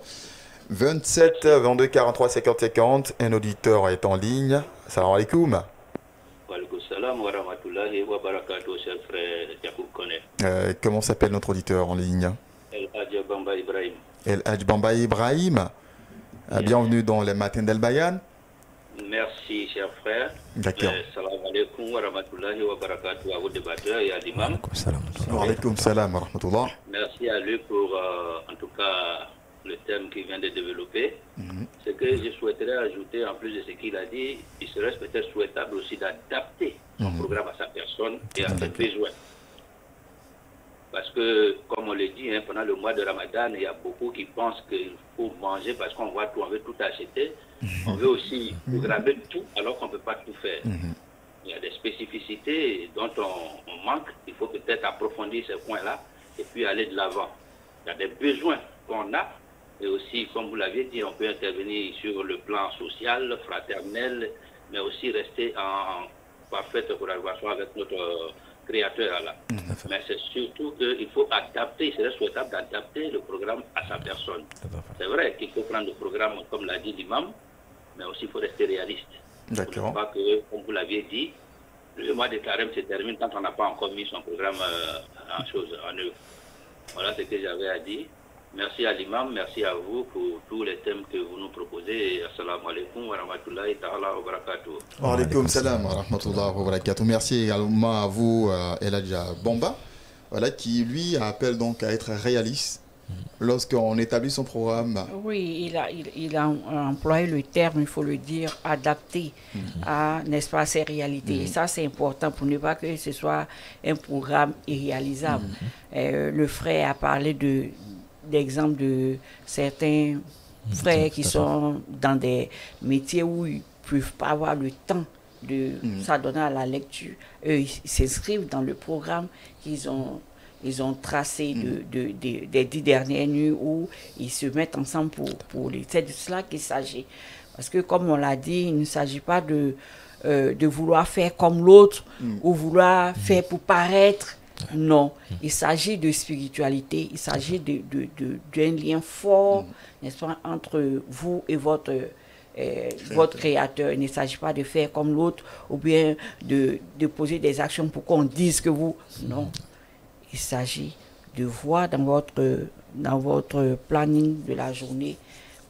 27 22 43 50 50. Un auditeur est en ligne. Salam alaikum. Wa alaikum salam wa rahmatullahi wa barakatuh, cher frère Yacoub Kone. Comment s'appelle notre auditeur en ligne? El Hadj Bamba Ibrahim. El Hadj Bamba Ibrahim. Bienvenue dans les matins d'Al Bayan. Merci, cher frère. D'accord. Salam alaikum wa rahmatullahi wa barakatuh à vos débatteurs et à l'imam. Wa alaikum salam wa rahmatullah. Merci à lui pour, en tout cas, le thème qu'il vient de développer. Ce que je souhaiterais ajouter, en plus de ce qu'il a dit, il serait peut-être souhaitable aussi d'adapter son programme à sa personne et à ses besoins. Parce que, comme on le dit, pendant le mois de Ramadan, il y a beaucoup qui pensent qu'il faut manger parce qu'on voit tout, on veut tout acheter. On veut aussi programmer tout alors qu'on ne peut pas tout faire. Il y a des spécificités dont on manque. Il faut peut-être approfondir ces points-là et puis aller de l'avant. Il y a des besoins qu'on a et aussi, comme vous l'aviez dit, on peut intervenir sur le plan social, fraternel, mais aussi rester en parfaite collaboration avec notre créateur là. Mais c'est surtout qu'il faut adapter, il serait souhaitable d'adapter le programme à sa personne. C'est vrai qu'il faut prendre le programme comme l'a dit l'imam, mais aussi il faut rester réaliste. D'accord. Il ne faut pas que, comme vous l'aviez dit, le mois de carême se termine tant qu'on n'a pas encore mis son programme en œuvre. Voilà ce que j'avais à dire. Merci à l'imam, merci à vous pour tous les thèmes que vous nous proposez. Assalamu alaikum wa rahmatullahi ta'ala wa barakatuh. Wa alaikum salam wa rahmatullahi wa barakatuh. Merci également à vous, El Hadj Bamba, voilà, qui lui appelle donc à être réaliste lorsqu'on établit son programme. Oui, il a employé le terme, il faut le dire, adapté à, n'est-ce pas, ses réalités. Et ça, c'est important pour ne pas que ce soit un programme irréalisable. Le frère a parlé d'exemples de certains frères qui sont dans des métiers où ils ne peuvent pas avoir le temps de s'adonner à la lecture. Eux, ils s'inscrivent dans le programme qu'ils ont tracé des 10 dernières nuits où ils se mettent ensemble pour les... C'est de cela qu'il s'agit. Parce que comme on l'a dit, il ne s'agit pas de vouloir faire comme l'autre ou vouloir faire pour paraître. Non, il s'agit de spiritualité, il s'agit d'un lien fort, n'est-ce pas, entre vous et votre créateur. Il ne s'agit pas de faire comme l'autre ou bien de poser des actions pour qu'on dise que vous... Non, il s'agit de voir dans votre planning de la journée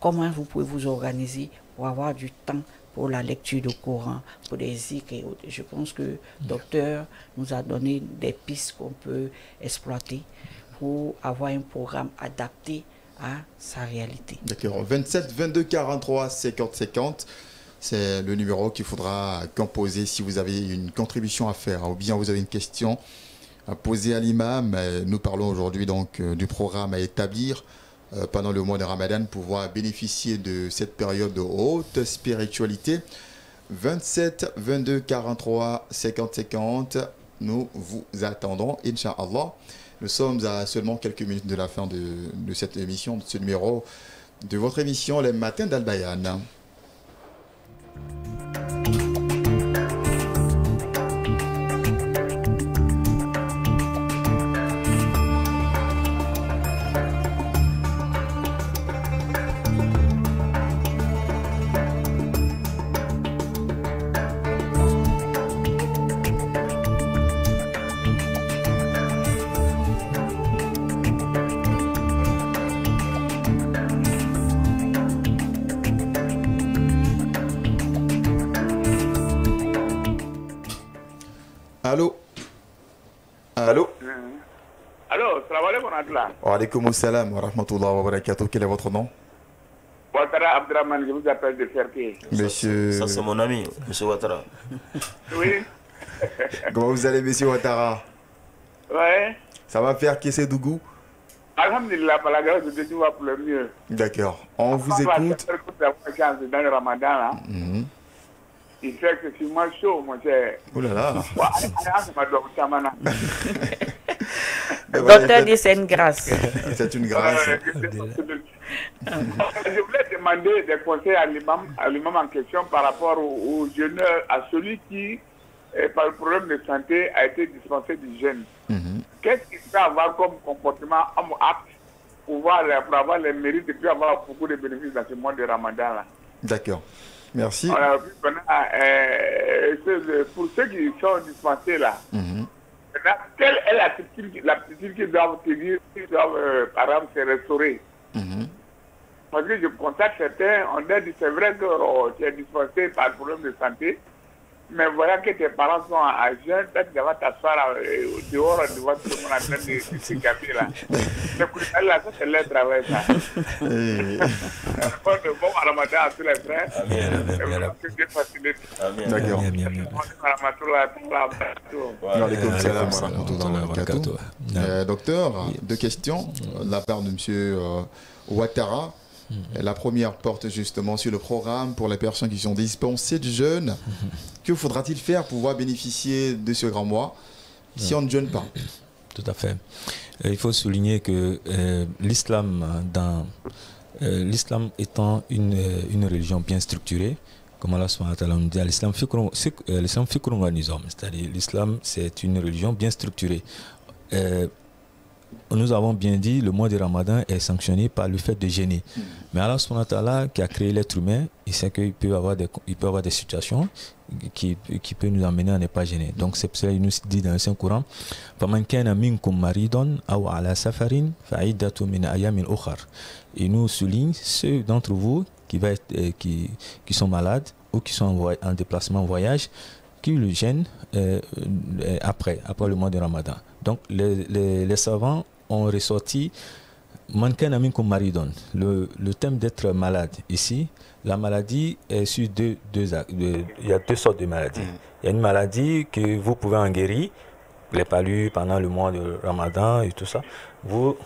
comment vous pouvez vous organiser pour avoir du temps pour la lecture du Coran, pour des zikrs et autres. Je pense que le docteur nous a donné des pistes qu'on peut exploiter pour avoir un programme adapté à sa réalité. D'accord. 27 22 43 50 50, c'est le numéro qu'il faudra composer si vous avez une contribution à faire ou bien vous avez une question à poser à l'imam. Nous parlons aujourd'hui donc du programme à établir pendant le mois de Ramadan pour pouvoir bénéficier de cette période de haute spiritualité. 27 22 43 50 50, nous vous attendons, Inch'Allah. Nous sommes à seulement quelques minutes de la fin de cette émission, de ce numéro de votre émission Les Matins d'Al Bayan. Allô? Allô? Allô, salam alaikum Adla. Wa alaikum salam wa rahmatullahi wa barakatuh. Quel est votre nom? Ouattara Abdraman, je vous appelle de Ferté. Monsieur... Ça c'est mon ami, monsieur Ouattara. Oui. Comment vous allez, monsieur Ouattara? Ouais. Ça va faire qu'est-ce Dougou? Alhamdulillah, par la grâce de Dieu, tout va pour le mieux. D'accord. On vous écoute. Dans le Ramadan, là. Il fait que c'est moins chaud, mon cher. Oh là là. Le docteur dit c'est une grâce. C'est une grâce. Je voulais demander des conseils à l'imam en question par rapport au jeûneur, à celui qui, par le problème de santé, a été dispensé du jeûne. Qu'est-ce qu'il peut avoir comme comportement apte pour avoir les mérites et puis avoir beaucoup de bénéfices dans ce mois de Ramadan là? D'accord. Merci. Alors, pour ceux qui sont dispensés là, quelle est l'attitude qu'ils doivent tenir, qu'ils doivent, par exemple, se restaurer? Parce que je constate certains, on a dit c'est vrai que tu es dispensé par problème de santé, mais voyant que tes parents sont à jeûne, peut-être que tu vas t'asseoir dehors devant tout le monde en train de se gaver là. Mais là, ça c'est leur travail ça. Bon Ramadan à tous les frères. Que Dieu facilite. D'accord. Docteur, deux questions de la part de monsieur Ouattara. La première porte justement sur le programme pour les personnes qui sont dispensées de jeûne. Que faudra-t-il faire pour pouvoir bénéficier de ce grand mois si on ne jeûne pas? Tout à fait. Il faut souligner que l'islam étant une religion bien structurée, comme Allah subhanahu wa ta'ala nous dit, l'islam fikrun wa nizam, c'est-à-dire l'islam c'est une religion bien structurée. Nous avons bien dit, le mois de Ramadan est sanctionné par le fait de jeûner. Mais Allah subhanahu wa ta'ala qui a créé l'être humain, il sait qu'il peut avoir des situations qui peut nous amener à ne pas gêner. Donc c'est pour cela qu'il nous dit dans le Saint-Coran, فَمَنْ كَانَ مِنْكُمْ مَرِيضًا أَوْ عَلَى سَفَرٍ فَعِدَّةٌ مِنْ أَيَّامٍ أُخَرَ. Il nous souligne ceux d'entre vous qui sont malades ou qui sont en déplacement en voyage, qui le gênent après le mois de Ramadan. Donc les savants ont ressorti Man kana minkum maridun. Le thème d'être malade ici, la maladie est sur il y a deux sortes de maladies. Il y a une maladie que vous pouvez en guérir, les palus pendant le mois de Ramadan et tout ça. Vous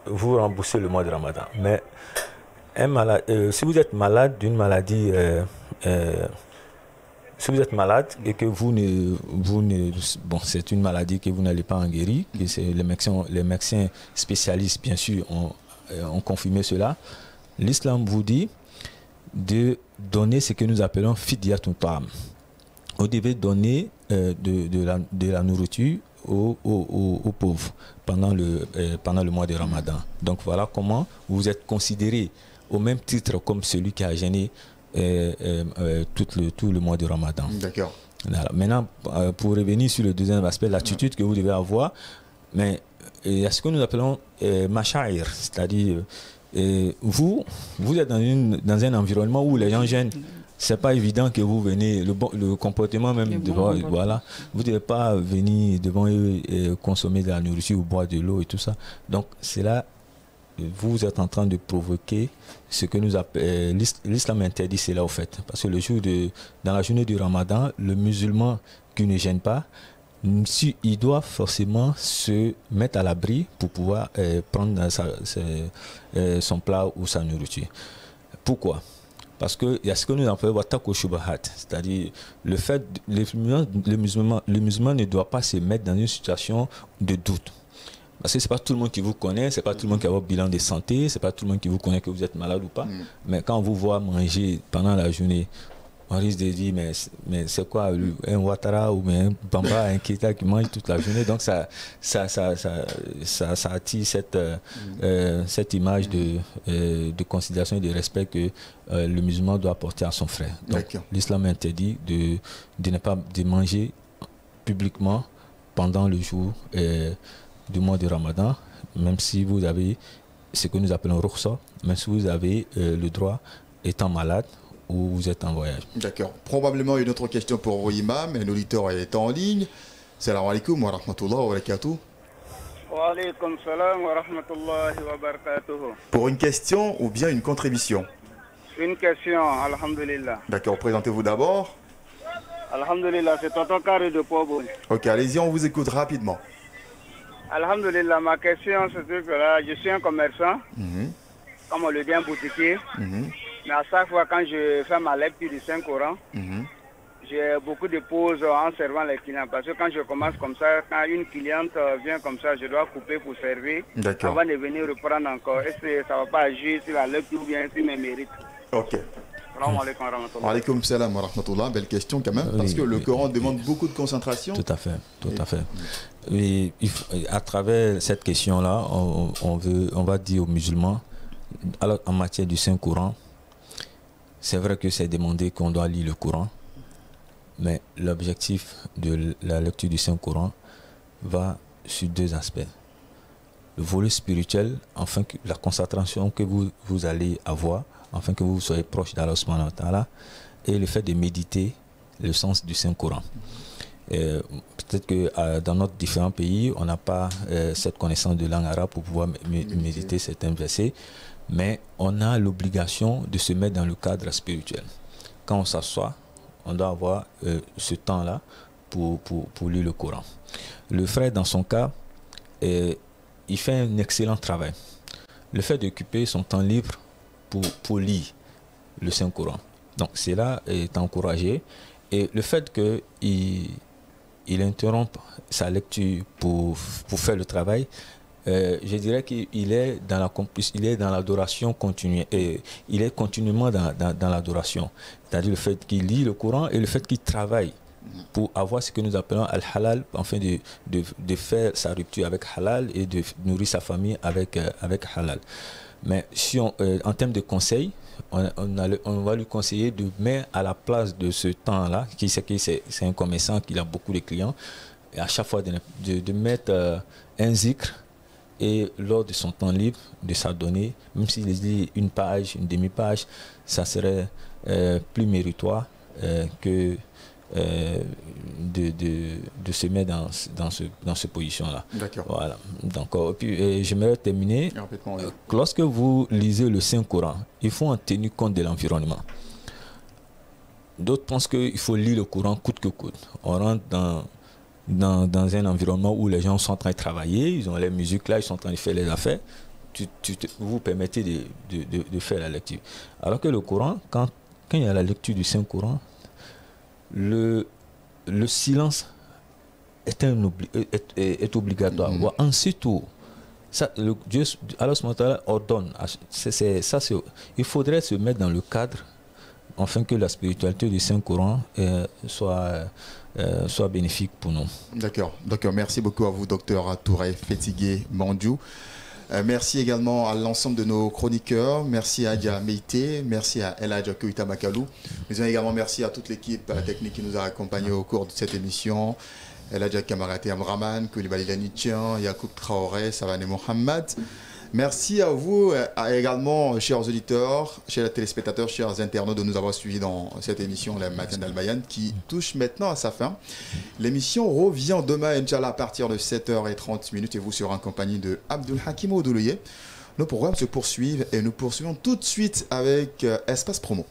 remboursez le mois de Ramadan. Mais si vous êtes malade d'une maladie si vous êtes malade et que vous ne bon, c'est une maladie que vous n'allez pas en guérir, que c'est les médecins spécialistes, bien sûr, ont confirmé cela, l'islam vous dit de donner ce que nous appelons fidyatun ta'am. Vous devez donner de la nourriture aux pauvres pendant le mois de Ramadan. Donc voilà comment vous êtes considéré au même titre comme celui qui a jeûné tout le mois de Ramadan. D'accord. Voilà. Maintenant, pour revenir sur le deuxième aspect, l'attitude que vous devez avoir, mais il y a ce que nous appelons mashaïr, c'est-à-dire vous êtes dans un environnement où les gens jeûnent. C'est pas évident que vous venez, le comportement même devant, voilà, vous ne devez pas venir devant eux et consommer de la nourriture ou boire de l'eau et tout ça. Donc c'est là, vous êtes en train de provoquer ce que nous appelons, l'islam interdit cela au fait. Parce que dans la journée du Ramadan, le musulman qui ne gêne pas, il doit forcément se mettre à l'abri pour pouvoir prendre son plat ou sa nourriture. Pourquoi ? Parce qu'il y a ce que nous appelons wattaqu shubahat, c'est-à-dire le musulman ne doit pas se mettre dans une situation de doute. Parce que ce n'est pas tout le monde qui vous connaît, ce n'est pas tout le monde qui a votre bilan de santé, ce n'est pas tout le monde qui vous connaît que vous êtes malade ou pas. Mais quand on vous voit manger pendant la journée, on risque de dire mais c'est quoi un Ouattara ou un Bamba, un Keita qui mange toute la journée. Donc ça attire cette image de considération et de respect que le musulman doit apporter à son frère. Donc l'islam interdit de ne pas de manger publiquement pendant le jour du mois de Ramadan, même si vous avez ce que nous appelons rukhsa, même si vous avez le droit étant malade ou vous êtes en voyage. D'accord. Probablement une autre question pour vous, Imam. Un auditeur est en ligne. Salam alaikum wa rahmatullahi wa barakatuh. Wa alaikum salam wa rahmatullahi wa barakatuh. Pour une question ou bien une contribution? Une question, alhamdulillah. D'accord. Présentez-vous d'abord. Alhamdulillah, c'est Tonton Carré de Pobo. Ok, allez-y, on vous écoute rapidement. Alhamdulillah, ma question c'est que là, je suis un commerçant, comme on le dit, un boutiquier. Mais à chaque fois quand je fais ma lecture du Saint-Coran, j'ai beaucoup de pauses en servant les clients. Parce que quand je commence comme ça, quand une cliente vient comme ça, je dois couper pour servir avant de venir reprendre encore. Est-ce que ça ne va pas agir sur la lecture ou bien sur mes mérites? Ok. Salam alaikum wa rahmatullah. Wa alaikum salam wa rahmatullah. Belle question quand même, parce que le Coran demande beaucoup de concentration. Tout à fait, tout à fait. Et à travers cette question-là, on va dire aux musulmans, alors en matière du Saint-Coran, c'est vrai que c'est demandé qu'on doit lire le Coran, mais l'objectif de la lecture du Saint-Coran va sur deux aspects. Le volet spirituel, afin que la concentration que vous allez avoir, afin que vous soyez proche d'Allah subhanahu wa ta'ala, et le fait de méditer le sens du Saint-Coran. Peut-être que dans nos différents pays, on n'a pas cette connaissance de langue arabe pour pouvoir méditer certains versets, mais on a l'obligation de se mettre dans le cadre spirituel. Quand on s'assoit, on doit avoir ce temps-là pour lire le Coran. Le frère, dans son cas, il fait un excellent travail. Le fait d'occuper son temps libre pour lire le Saint-Coran. Donc cela est encouragé. Et le fait qu'il interrompe sa lecture pour faire le travail, je dirais qu'il est dans l'adoration continue, et il est continuellement dans l'adoration. C'est-à-dire le fait qu'il lit le Coran et le fait qu'il travaille pour avoir ce que nous appelons al-halal, afin de faire sa rupture avec halal et de nourrir sa famille avec halal. Mais si en termes de conseils, on va lui conseiller de mettre à la place de ce temps-là, qui c'est un commerçant qui a beaucoup de clients, et à chaque fois de mettre un zikr, et lors de son temps libre, de s'adonner, même s'il lit une page, une demi-page, ça serait plus méritoire que de se mettre dans cette position-là. D'accord. Voilà. Donc, puis, j'aimerais terminer. Lorsque vous lisez le Saint-Coran, il faut en tenir compte de l'environnement. D'autres pensent qu'il faut lire le Coran coûte que coûte. On rentre dans un environnement où les gens sont en train de travailler, ils ont les musiques là, ils sont en train de faire les affaires. Vous vous permettez de faire la lecture. Alors que le Coran, quand il y a la lecture du Saint-Coran, le silence est obligatoire. Ensuite, ça, Dieu, Allah ordonne. Il faudrait se mettre dans le cadre afin que la spiritualité du Saint-Coran soit bénéfique pour nous. D'accord. Merci beaucoup à vous, docteur Touré Fétigué Mandiou. Merci également à l'ensemble de nos chroniqueurs. Merci à Adja Meite, merci à El Hadja Koita Makalou. Mais également merci à toute l'équipe technique qui nous a accompagnés au cours de cette émission. El Hadja Kamarate Amraman, Koulibaly Lanitchian, Yacoub Traoré, Savane Mohamed. Merci à vous également, chers auditeurs, chers téléspectateurs, chers internautes, de nous avoir suivis dans cette émission, le Matin d'Al-Bayan, qui touche maintenant à sa fin. L'émission revient demain, Inch'Allah, à partir de 7h30 et vous serez en compagnie de Abdul Hakim Oudoulouye. Nos programmes se poursuivent et nous poursuivons tout de suite avec Espace Promo.